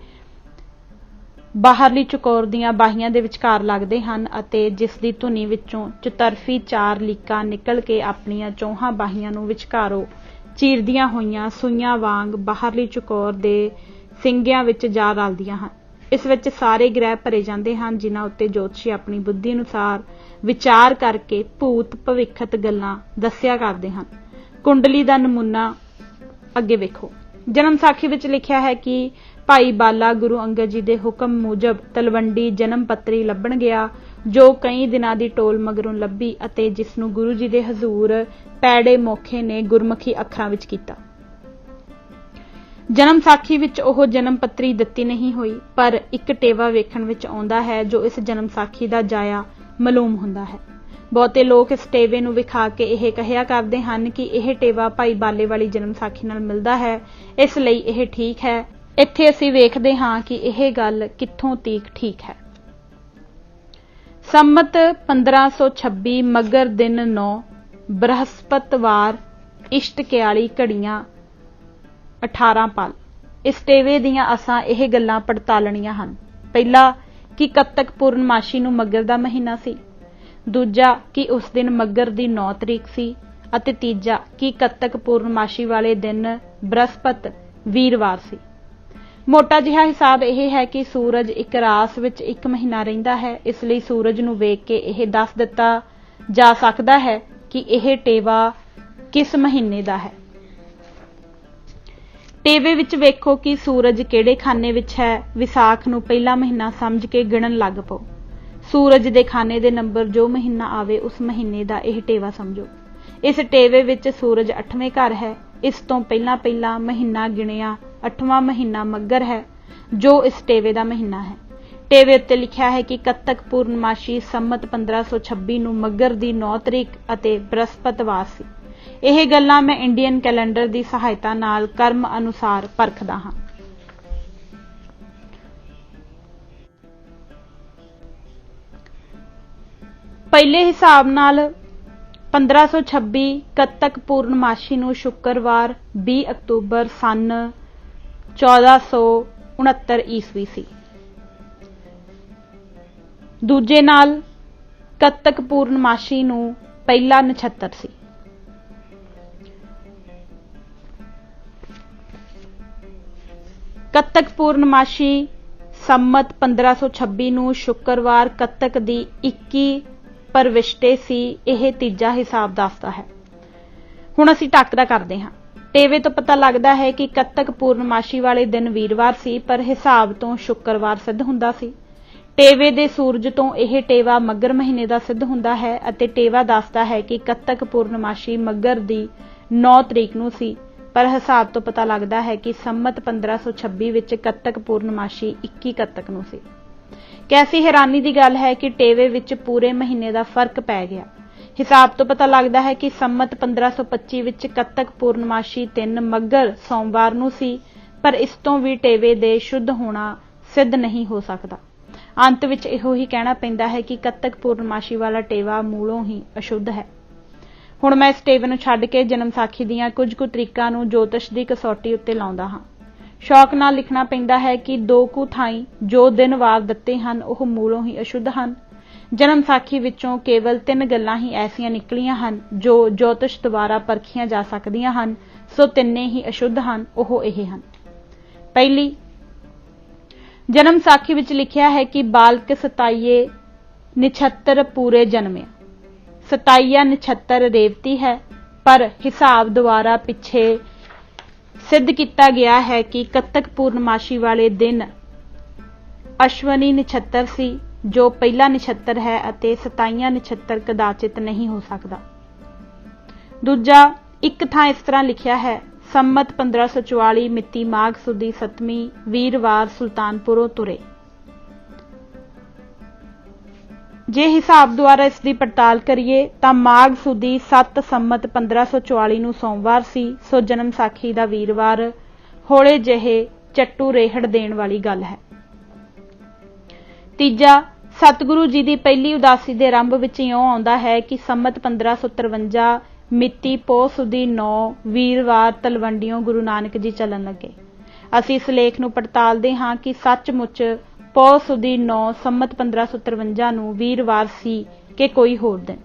ਬਾਹਰਲੀ ਚੁਕੌਰ ਦੀਆਂ ਬਾਹੀਆਂ ਦੇ ਵਿਚਕਾਰ ਲੱਗਦੇ ਹਨ ਅਤੇ ਜਿਸ ਦੀ ਧੁਨੀ ਵਿੱਚੋਂ ਚੁਤਰਫੀ 4 ਲੀਕਾਂ ਨਿਕਲ ਕੇ ਆਪਣੀਆਂ ਚੌਹਾਂ ਬਾਹੀਆਂ ਨੂੰ ਵਿਚਕਾਰੋਂ ਚੀਰਦੀਆਂ ਹੋਈਆਂ ਸੂਈਆਂ ਵਾਂਗ ਬਾਹਰਲੀ ਚੁਕੌਰ ਦੇ ਸਿੰਗਿਆਂ ਵਿੱਚ ਜਾ ਰਲਦੀਆਂ ਹਨ। ਇਸ ਵਿੱਚ ਸਾਰੇ ਗ੍ਰਹਿ ਭਰੇ ਜਾਂਦੇ ਹਨ, ਜਿਨ੍ਹਾਂ ਉੱਤੇ ਜੋਤਸ਼ੀ ਆਪਣੀ ਬੁੱਧੀ ਅਨੁਸਾਰ ਵਿਚਾਰ ਕਰਕੇ ਭੂਤ ਭਵਿੱਖਤ ਗੱਲਾਂ ਦੱਸਿਆ ਕਰਦੇ ਹਨ। ਕੁੰਡਲੀ ਦਾ ਨਮੂਨਾ ਅੱਗੇ ਵੇਖੋ। ਜਨਮ ਸਾਖੀ ਵਿੱਚ ਲਿਖਿਆ ਹੈ ਕਿ ਭਾਈ ਬਾਲਾ ਗੁਰੂ ਅੰਗਦ ਜੀ ਦੇ ਹੁਕਮ ਮੁਜਬ ਤਲਵੰਡੀ ਜਨਮ ਪੱਤਰੀ ਲੱਭਣ ਗਿਆ, ਜੋ ਕਈ ਦਿਨਾਂ ਦੀ ਟੋਲ ਮਗਰੋਂ ਲੱਭੀ ਅਤੇ ਜਿਸ ਨੂੰ ਗੁਰੂ ਜੀ ਦੇ ਹਜ਼ੂਰ ਪੈੜੇ ਮੋਖੇ ਨੇ ਗੁਰਮੁਖੀ ਅੱਖਰਾਂ ਵਿੱਚ ਕੀਤਾ। ਜਨਮ ਸਾਖੀ ਵਿੱਚ ਉਹ ਜਨਮ ਪੱਤਰੀ ਦਿੱਤੀ ਨਹੀਂ ਹੋਈ, ਪਰ ਇੱਕ ਟੇਵਾ ਵੇਖਣ ਵਿੱਚ ਆਉਂਦਾ ਹੈ ਜੋ ਇਸ ਜਨਮ ਸਾਖੀ ਦਾ ਜਾਇਆ ਮਾਲੂਮ ਹੁੰਦਾ ਹੈ। ਬਹੁਤੇ ਲੋਕ ਇਸ ਟੇਵੇ ਨੂੰ ਵਿਖਾ ਕੇ ਇਹ ਕਹਿਆ ਕਰਦੇ ਹਨ ਕਿ ਇਹ ਟੇਵਾ ਭਾਈ ਬਾਲੇ ਵਾਲੀ ਜਨਮ ਸਾਖੀ ਨਾਲ ਮਿਲਦਾ ਹੈ, ਇਸ ਲਈ ਇਹ ਠੀਕ ਹੈ। ਇੱਥੇ ਅਸੀਂ ਵੇਖਦੇ ਹਾਂ ਕਿ ਇਹ ਗੱਲ ਕਿੱਥੋਂ ਤੀਕ ਠੀਕ ਹੈ। ਸੰਮਤ 1526 ਮਗਰ ਦਿਨ 9 ਬ੍ਰਹਸਪਤਵਾਰ ਇਸ਼ਟ 41 ਘੜੀਆਂ 18 ਪਲ। ਇਸ ਟੇਵੇ ਦੀਆਂ ਅਸਾਂ ਇਹ ਗੱਲਾਂ ਪੜਤਾਲਣੀਆਂ ਹਨ। ਪਹਿਲਾ ਕਿ ਕੱਤਕ ਪੂਰਨਮਾਸ਼ੀ ਨੂੰ ਮੱਘਰ ਦਾ ਮਹੀਨਾ ਸੀ। ਦੂਜਾ ਕਿ ਉਸ ਦਿਨ ਮੱਘਰ ਦੀ 9 ਤਰੀਕ ਸੀ ਅਤੇ ਤੀਜਾ ਕਿ ਕੱਤਕ ਪੂਰਨਮਾਸ਼ੀ ਵਾਲੇ ਦਿਨ ਬ੍ਰਹਸਪਤ ਵੀਰਵਾਰ ਸੀ। ਮੋਟਾ ਜਿਹਾ ਹਿਸਾਬ ਇਹ ਹੈ ਕਿ ਸੂਰਜ ਇੱਕ ਰਾਸ ਵਿੱਚ ਇੱਕ ਮਹੀਨਾ ਰਹਿੰਦਾ ਹੈ, ਇਸ ਲਈ ਸੂਰਜ ਨੂੰ ਵੇਖ ਕੇ ਇਹ ਦੱਸ ਦਿੱਤਾ ਜਾ ਸਕਦਾ ਹੈ ਕਿ ਇਹ ਟੇਵਾ ਕਿਸ ਮਹੀਨੇ ਦਾ ਹੈ। ਟੇਵੇ ਵਿੱਚ ਵੇਖੋ ਕਿ ਸੂਰਜ ਕਿਹੜੇ ਖਾਨੇ ਵਿੱਚ ਹੈ। ਵਿਸਾਖ ਨੂੰ ਪਹਿਲਾ ਮਹੀਨਾ ਸਮਝ ਕੇ ਗਿਣਨ ਲੱਗ ਪਓ। ਸੂਰਜ ਦੇ ਖਾਨੇ ਦੇ ਨੰਬਰ ਜੋ ਮਹੀਨਾ ਆਵੇ ਉਸ ਮਹੀਨੇ ਦਾ ਇਹ ਟੇਵਾ ਸਮਝੋ। ਇਸ ਟੇਵੇ ਵਿੱਚ ਸੂਰਜ 8ਵੇਂ ਘਰ ਹੈ। ਇਸ ਤੋਂ ਪਹਿਲਾਂ ਮਹੀਨਾ ਗਿਣਿਆ 8ਵਾਂ ਮਹੀਨਾ ਮੱਘਰ ਹੈ, ਜੋ ਇਸ ਟੇਵੇ ਦਾ ਮਹੀਨਾ ਹੈ। ਟੇਵੇ ਉੱਤੇ ਲਿਖਿਆ ਹੈ ਕਿ ਕੱਤਕ ਪੂਰਨਮਾਸ਼ੀ ਸੰਮਤ 1526 ਨੂੰ ਮੱਘਰ ਦੀ 9 ਤਰੀਕ ਅਤੇ ਬ੍ਰਹਸਪਤਵਾਰ ਸੀ। ਇਹ ਗੱਲਾਂ ਮੈਂ ਇੰਡੀਅਨ ਕੈਲੰਡਰ ਦੀ ਸਹਾਇਤਾ ਨਾਲ ਕਰਮ ਅਨੁਸਾਰ ਪਰਖਦਾ ਹਾਂ। ਪਹਿਲੇ ਹਿਸਾਬ ਨਾਲ 1526 ਕੱਤਕ ਪੂਰਨਮਾਸ਼ੀ ਨੂੰ ਸ਼ੁੱਕਰਵਾਰ 20 ਅਕਤੂਬਰ ਸਨ 1469 ਈਸਵੀ ਸੀ। ਦੂਜੇ ਨਾਲ ਕੱਤਕ ਪੂਰਨਮਾਸ਼ੀ ਨੂੰ ਪਹਿਲਾ ਨਛੱਤਰ ਸੀ। ਕੱਤਕ ਪੂਰਨਮਾਸ਼ੀ ਸੰਮਤ 1526 ਨੂੰ ਸ਼ੁੱਕਰਵਾਰ ਕੱਤਕ ਦੀ 21 ਪਰਵਿਸ਼ਟੇ ਸੀ। ਇਹ ਤੀਜਾ ਹਿਸਾਬ ਦੱਸਦਾ ਹੈ। ਹੁਣ ਅਸੀਂ ਟੱਕ ਦਾ ਕਰਦੇ ਹਾਂ। ਟੇਵੇ ਤੋਂ ਪਤਾ ਲੱਗਦਾ ਹੈ ਕਿ ਕੱਤਕ ਪੂਰਨਮਾਸ਼ੀ ਵਾਲੇ ਦਿਨ ਵੀਰਵਾਰ ਸੀ, ਪਰ ਹਿਸਾਬ ਤੋਂ ਸ਼ੁੱਕਰਵਾਰ ਸਿੱਧ ਹੁੰਦਾ ਸੀ। ਟੇਵੇ ਦੇ ਸੂਰਜ ਤੋਂ ਇਹ ਟੇਵਾ ਮੱਘਰ ਮਹੀਨੇ ਦਾ ਸਿੱਧ ਹੁੰਦਾ ਹੈ ਅਤੇ ਟੇਵਾ ਦੱਸਦਾ ਹੈ ਕਿ ਕੱਤਕ ਪੂਰਨਮਾਸ਼ੀ ਮੱਘਰ ਦੀ 9 ਤਰੀਕ ਨੂੰ ਸੀ, ਪਰ ਹਿਸਾਬ ਤੋਂ ਪਤਾ ਲੱਗਦਾ ਹੈ ਕਿ ਸੰਮਤ 1526 ਵਿੱਚ ਕੱਤਕ ਪੂਰਨਮਾਸ਼ੀ 21 ਕੱਤਕ ਨੂੰ ਸੀ। ਕੈਸੀ ਹੈਰਾਨੀ ਦੀ ਗੱਲ ਹੈ ਕਿ ਟੇਵੇ ਵਿੱਚ ਪੂਰੇ ਮਹੀਨੇ ਦਾ ਫਰਕ ਪੈ ਗਿਆ। ਹਿਸਾਬ ਤੋਂ ਪਤਾ ਲੱਗਦਾ ਹੈ ਕਿ ਸੰਮਤ 1525 ਵਿੱਚ ਕੱਤਕ ਪੂਰਨਮਾਸ਼ੀ 3 ਮੱਘਰ ਸੋਮਵਾਰ ਨੂੰ ਸੀ, ਪਰ ਇਸ ਤੋਂ ਵੀ ਟੇਵੇ ਦੇ ਸ਼ੁੱਧ ਹੋਣਾ ਸਿੱਧ ਨਹੀਂ ਹੋ ਸਕਦਾ। ਅੰਤ ਵਿੱਚ ਇਹੋ ਹੀ ਕਹਿਣਾ ਪੈਂਦਾ ਹੈ ਕਿ ਕੱਤਕ ਪੂਰਨਮਾਸ਼ੀ ਵਾਲਾ ਟੇਵਾ ਮੂਲੋਂ ਹੀ ਅਸ਼ੁੱਧ ਹੈ। ਹੁਣ ਮੈਂ ਇਸ ਟੇਵੇ ਨੂੰ ਛੱਡ ਕੇ ਜਨਮ ਸਾਖੀ ਦੀਆਂ ਕੁਝ ਕੁ ਤਰੀਕਾਂ ਨੂੰ ਜੋਤਿਸ਼ ਦੀ ਕਸੌਟੀ ਉੱਤੇ ਲਾਉਂਦਾ ਹਾਂ। ਸ਼ੌਕ ਨਾਲ ਲਿਖਣਾ ਪੈਂਦਾ ਹੈ ਕਿ 2 ਕੁ ਥਾਈਂ ਜੋ ਦਿਨ ਵਾਰ ਦਿੱਤੇ ਹਨ ਉਹ ਮੂਲੋਂ ਹੀ ਅਸ਼ੁੱਧ ਹਨ। ਜਨਮ ਸਾਖੀ ਵਿੱਚੋਂ ਕੇਵਲ 3 ਗੱਲਾਂ ਹੀ ਐਸੀਆਂ ਨਿਕਲੀਆਂ ਹਨ ਜੋ ਜੋਤਿਸ਼ ਦੁਆਰਾ ਪਰਖੀਆਂ ਜਾ ਸਕਦੀਆਂ ਹਨ, ਸੋ ਤਿੰਨੇ ਹੀ ਅਸ਼ੁੱਧ ਹਨ। ਉਹ ਇਹ ਹਨ। ਪਹਿਲੀ, ਜਨਮ ਸਾਖੀ ਵਿੱਚ ਲਿਖਿਆ ਹੈ ਕਿ ਬਾਲਕ 27 ਨਛੱਤਰ ਪੂਰੇ ਜਨਮਿਆ। 27 ਨਛੱਤਰ ਰੇਵਤੀ ਹੈ, ਪਰ ਹਿਸਾਬ ਦੁਆਰਾ ਪਿੱਛੇ ਸਿੱਧ ਕੀਤਾ ਗਿਆ ਹੈ ਕਿ ਕੱਤਕ ਪੂਰਨਮਾਸ਼ੀ ਵਾਲੇ ਦਿਨ ਅਸ਼ਵਨੀ ਨਛੱਤਰ ਸੀ, ਜੋ ਪਹਿਲਾ ਨਛੱਤਰ ਹੈ ਅਤੇ 27 ਨਛੱਤਰ ਕਦਾਚਿਤ ਨਹੀਂ ਹੋ ਸਕਦਾ। ਦੂਜਾ, ਇੱਕ ਥਾਂ ਇਸ ਤਰ੍ਹਾਂ ਲਿਖਿਆ ਹੈ, ਸੰਮਤ 1544 ਮਿਤੀ ਮਾਘ ਸੁਦੀ 7ਵੀਂ ਵੀਰਵਾਰ ਸੁਲਤਾਨਪੁਰੋਂ ਤੁਰੇ। ਜੇ ਹਿਸਾਬ ਦੁਆਰਾ ਇਸ ਦੀ ਪੜਤਾਲ ਕਰੀਏ ਤਾਂ ਮਾਘ ਸੁਦੀ 7 ਸੰਮਤ 1544 ਨੂੰ ਸੋਮਵਾਰ ਸੀ, ਸੋ ਜਨਮ ਸਾਖੀ ਦਾ ਵੀਰਵਾਰ ਹੌਲੇ ਜਿਹੇ ਚੱਟੂ ਰੇਹੜ ਦੇਣ ਵਾਲੀ ਗੱਲ ਹੈ। ਤੀਜਾ, ਸਤਿਗੁਰੂ ਜੀ ਦੀ ਪਹਿਲੀ ਉਦਾਸੀ ਦੇ ਆਰੰਭ ਵਿੱਚ ਇਉਂ ਆਉਂਦਾ ਹੈ ਕਿ ਸੰਮਤ 1553 ਮਿਤੀ ਪੋਹ ਸੁਦੀ 9 ਵੀਰਵਾਰ ਤਲਵੰਡੀਓਂ ਗੁਰੂ ਨਾਨਕ ਜੀ ਚੱਲਣ ਲੱਗੇ। ਅਸੀਂ ਇਸ ਲੇਖ ਨੂੰ ਪੜਤਾਲਦੇ ਹਾਂ ਕਿ ਸੱਚਮੁੱਚ ਪੋਹ ਸੁਦੀ 9 ਸੰਮਤ 1553 ਨੂੰ ਵੀਰਵਾਰ ਸੀ ਕਿ ਕੋਈ ਹੋਰ ਦਿਨ।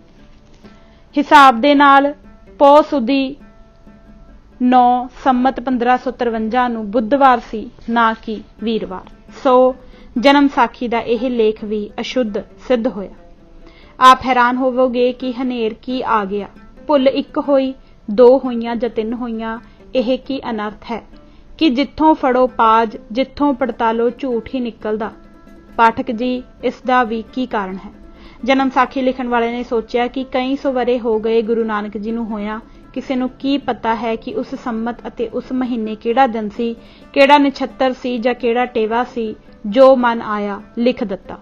ਹਿਸਾਬ ਦੇ ਨਾਲ ਪੋਹ ਸੁਦੀ 9 ਸੰਮਤ 1553 ਨੂੰ ਬੁੱਧਵਾਰ ਸੀ, ਨਾ ਕਿ ਵੀਰਵਾਰ। ਸੋ ਜਨਮ ਸਾਖੀ ਦਾ ਇਹ ਲੇਖ ਵੀ ਅਸ਼ੁੱਧ ਸਿੱਧ ਹੋਇਆ। ਆਪ ਹੈਰਾਨ ਹੋਵੋਗੇ ਕਿ ਹਨੇਰ ਕੀ ਆ ਗਿਆ। ਭੁੱਲ 1 ਹੋਈ, 2 ਹੋਈਆਂ ਜਾਂ 3 ਹੋਈਆਂ। ਇਹ ਕੀ ਅਨਰਥ ਹੈ ਕਿ ਜਿੱਥੋਂ ਫੜੋ ਪਾਜ, ਜਿੱਥੋਂ ਪੜਤਾਲੋ ਝੂਠ ਹੀ ਨਿਕਲਦਾ। ਪਾਠਕ ਜੀ, ਇਸ ਦਾ ਵੀ ਕੀ ਕਾਰਨ ਹੈ? ਜਨਮ ਸਾਖੀ ਲਿਖਣ ਵਾਲੇ ਨੇ ਸੋਚਿਆ ਕਿ ਕਈ ਸੌ ਵਰੇ ਹੋ ਗਏ ਗੁਰੂ ਨਾਨਕ ਜੀ ਨੂੰ ਹੋਇਆ, ਕਿਸੇ ਨੂੰ ਕੀ ਪਤਾ ਹੈ ਕਿ ਉਸ ਸੰਮਤ ਅਤੇ ਉਸ ਮਹੀਨੇ ਕਿਹੜਾ ਦਿਨ ਸੀ, ਕਿਹੜਾ ਨਛੱਤਰ ਸੀ ਜਾਂ ਕਿਹੜਾ ਟੇਵਾ ਸੀ। ਜੋ ਮਨ ਆਇਆ ਲਿਖ ਦਿੱਤਾ।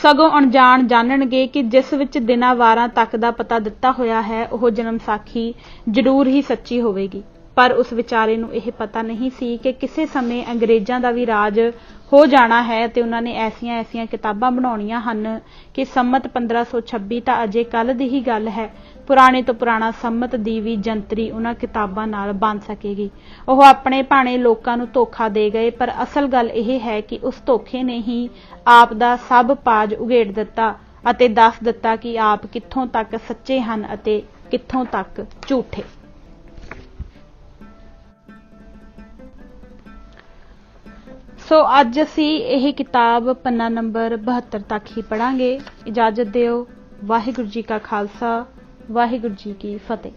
ਸਗੋਂ ਅਣਜਾਣ ਜਾਣਨਗੇ ਕਿ ਜਿਸ ਵਿੱਚ ਦਿਨਾਂ ਵਾਰਾਂ ਤੱਕ ਦਾ ਪਤਾ ਦਿੱਤਾ ਹੋਇਆ ਹੈ ਉਹ ਜਨਮ ਸਾਖੀ ਜ਼ਰੂਰ ਹੀ ਸੱਚੀ ਹੋਵੇਗੀ। ਪਰ ਉਸ ਵਿਚਾਰੇ ਨੂੰ ਇਹ ਪਤਾ ਨਹੀਂ ਸੀ ਕਿ ਕਿਸੇ ਸਮੇਂ ਅੰਗਰੇਜ਼ਾਂ ਦਾ ਵੀ ਰਾਜ ਹੋ ਜਾਣਾ ਹੈ ਤੇ ਉਹਨਾਂ ਨੇ ਐਸੀਆਂ ਕਿਤਾਬਾਂ ਬਣਾਉਣੀਆਂ ਹਨ ਕਿ ਸੰਮਤ 1526 ਤਾਂ ਅਜੇ ਕੱਲ੍ਹ ਦੀ ਹੀ ਗੱਲ ਹੈ, ਪੁਰਾਣੇ ਤੋਂ ਪੁਰਾਣਾ ਸੰਮਤ ਦੀ ਵੀ ਜੰਤਰੀ ਉਹਨਾਂ ਕਿਤਾਬਾਂ ਨਾਲ ਬਣ ਸਕੇਗੀ। ਉਹ ਆਪਣੇ ਭਾਣੇ ਲੋਕਾਂ ਨੂੰ ਧੋਖਾ ਦੇ ਗਏ, ਪਰ ਅਸਲ ਗੱਲ ਇਹ ਹੈ ਕਿ ਉਸ ਧੋਖੇ ਨੇ ਹੀ ਆਪ ਦਾ ਸਭ ਪਾਜ ਉਘੇੜ ਦਿੱਤਾ ਅਤੇ ਦੱਸ ਦਿੱਤਾ ਕਿ ਆਪ ਕਿੱਥੋਂ ਤੱਕ ਸੱਚੇ ਹਨ ਅਤੇ ਕਿੱਥੋਂ ਤੱਕ ਝੂਠੇ। ਸੋ ਅੱਜ ਅਸੀਂ ਇਹ ਕਿਤਾਬ ਪੰਨਾ ਨੰਬਰ 72 ਤੱਕ ਹੀ ਪੜ੍ਹਾਂਗੇ। ਇਜਾਜ਼ਤ ਦਿਓ। ਵਾਹਿਗੁਰੂ ਜੀ ਕਾ ਖਾਲਸਾ, ਵਾਹਿਗੁਰੂ ਜੀ ਕੀ ਫਤਿਹ।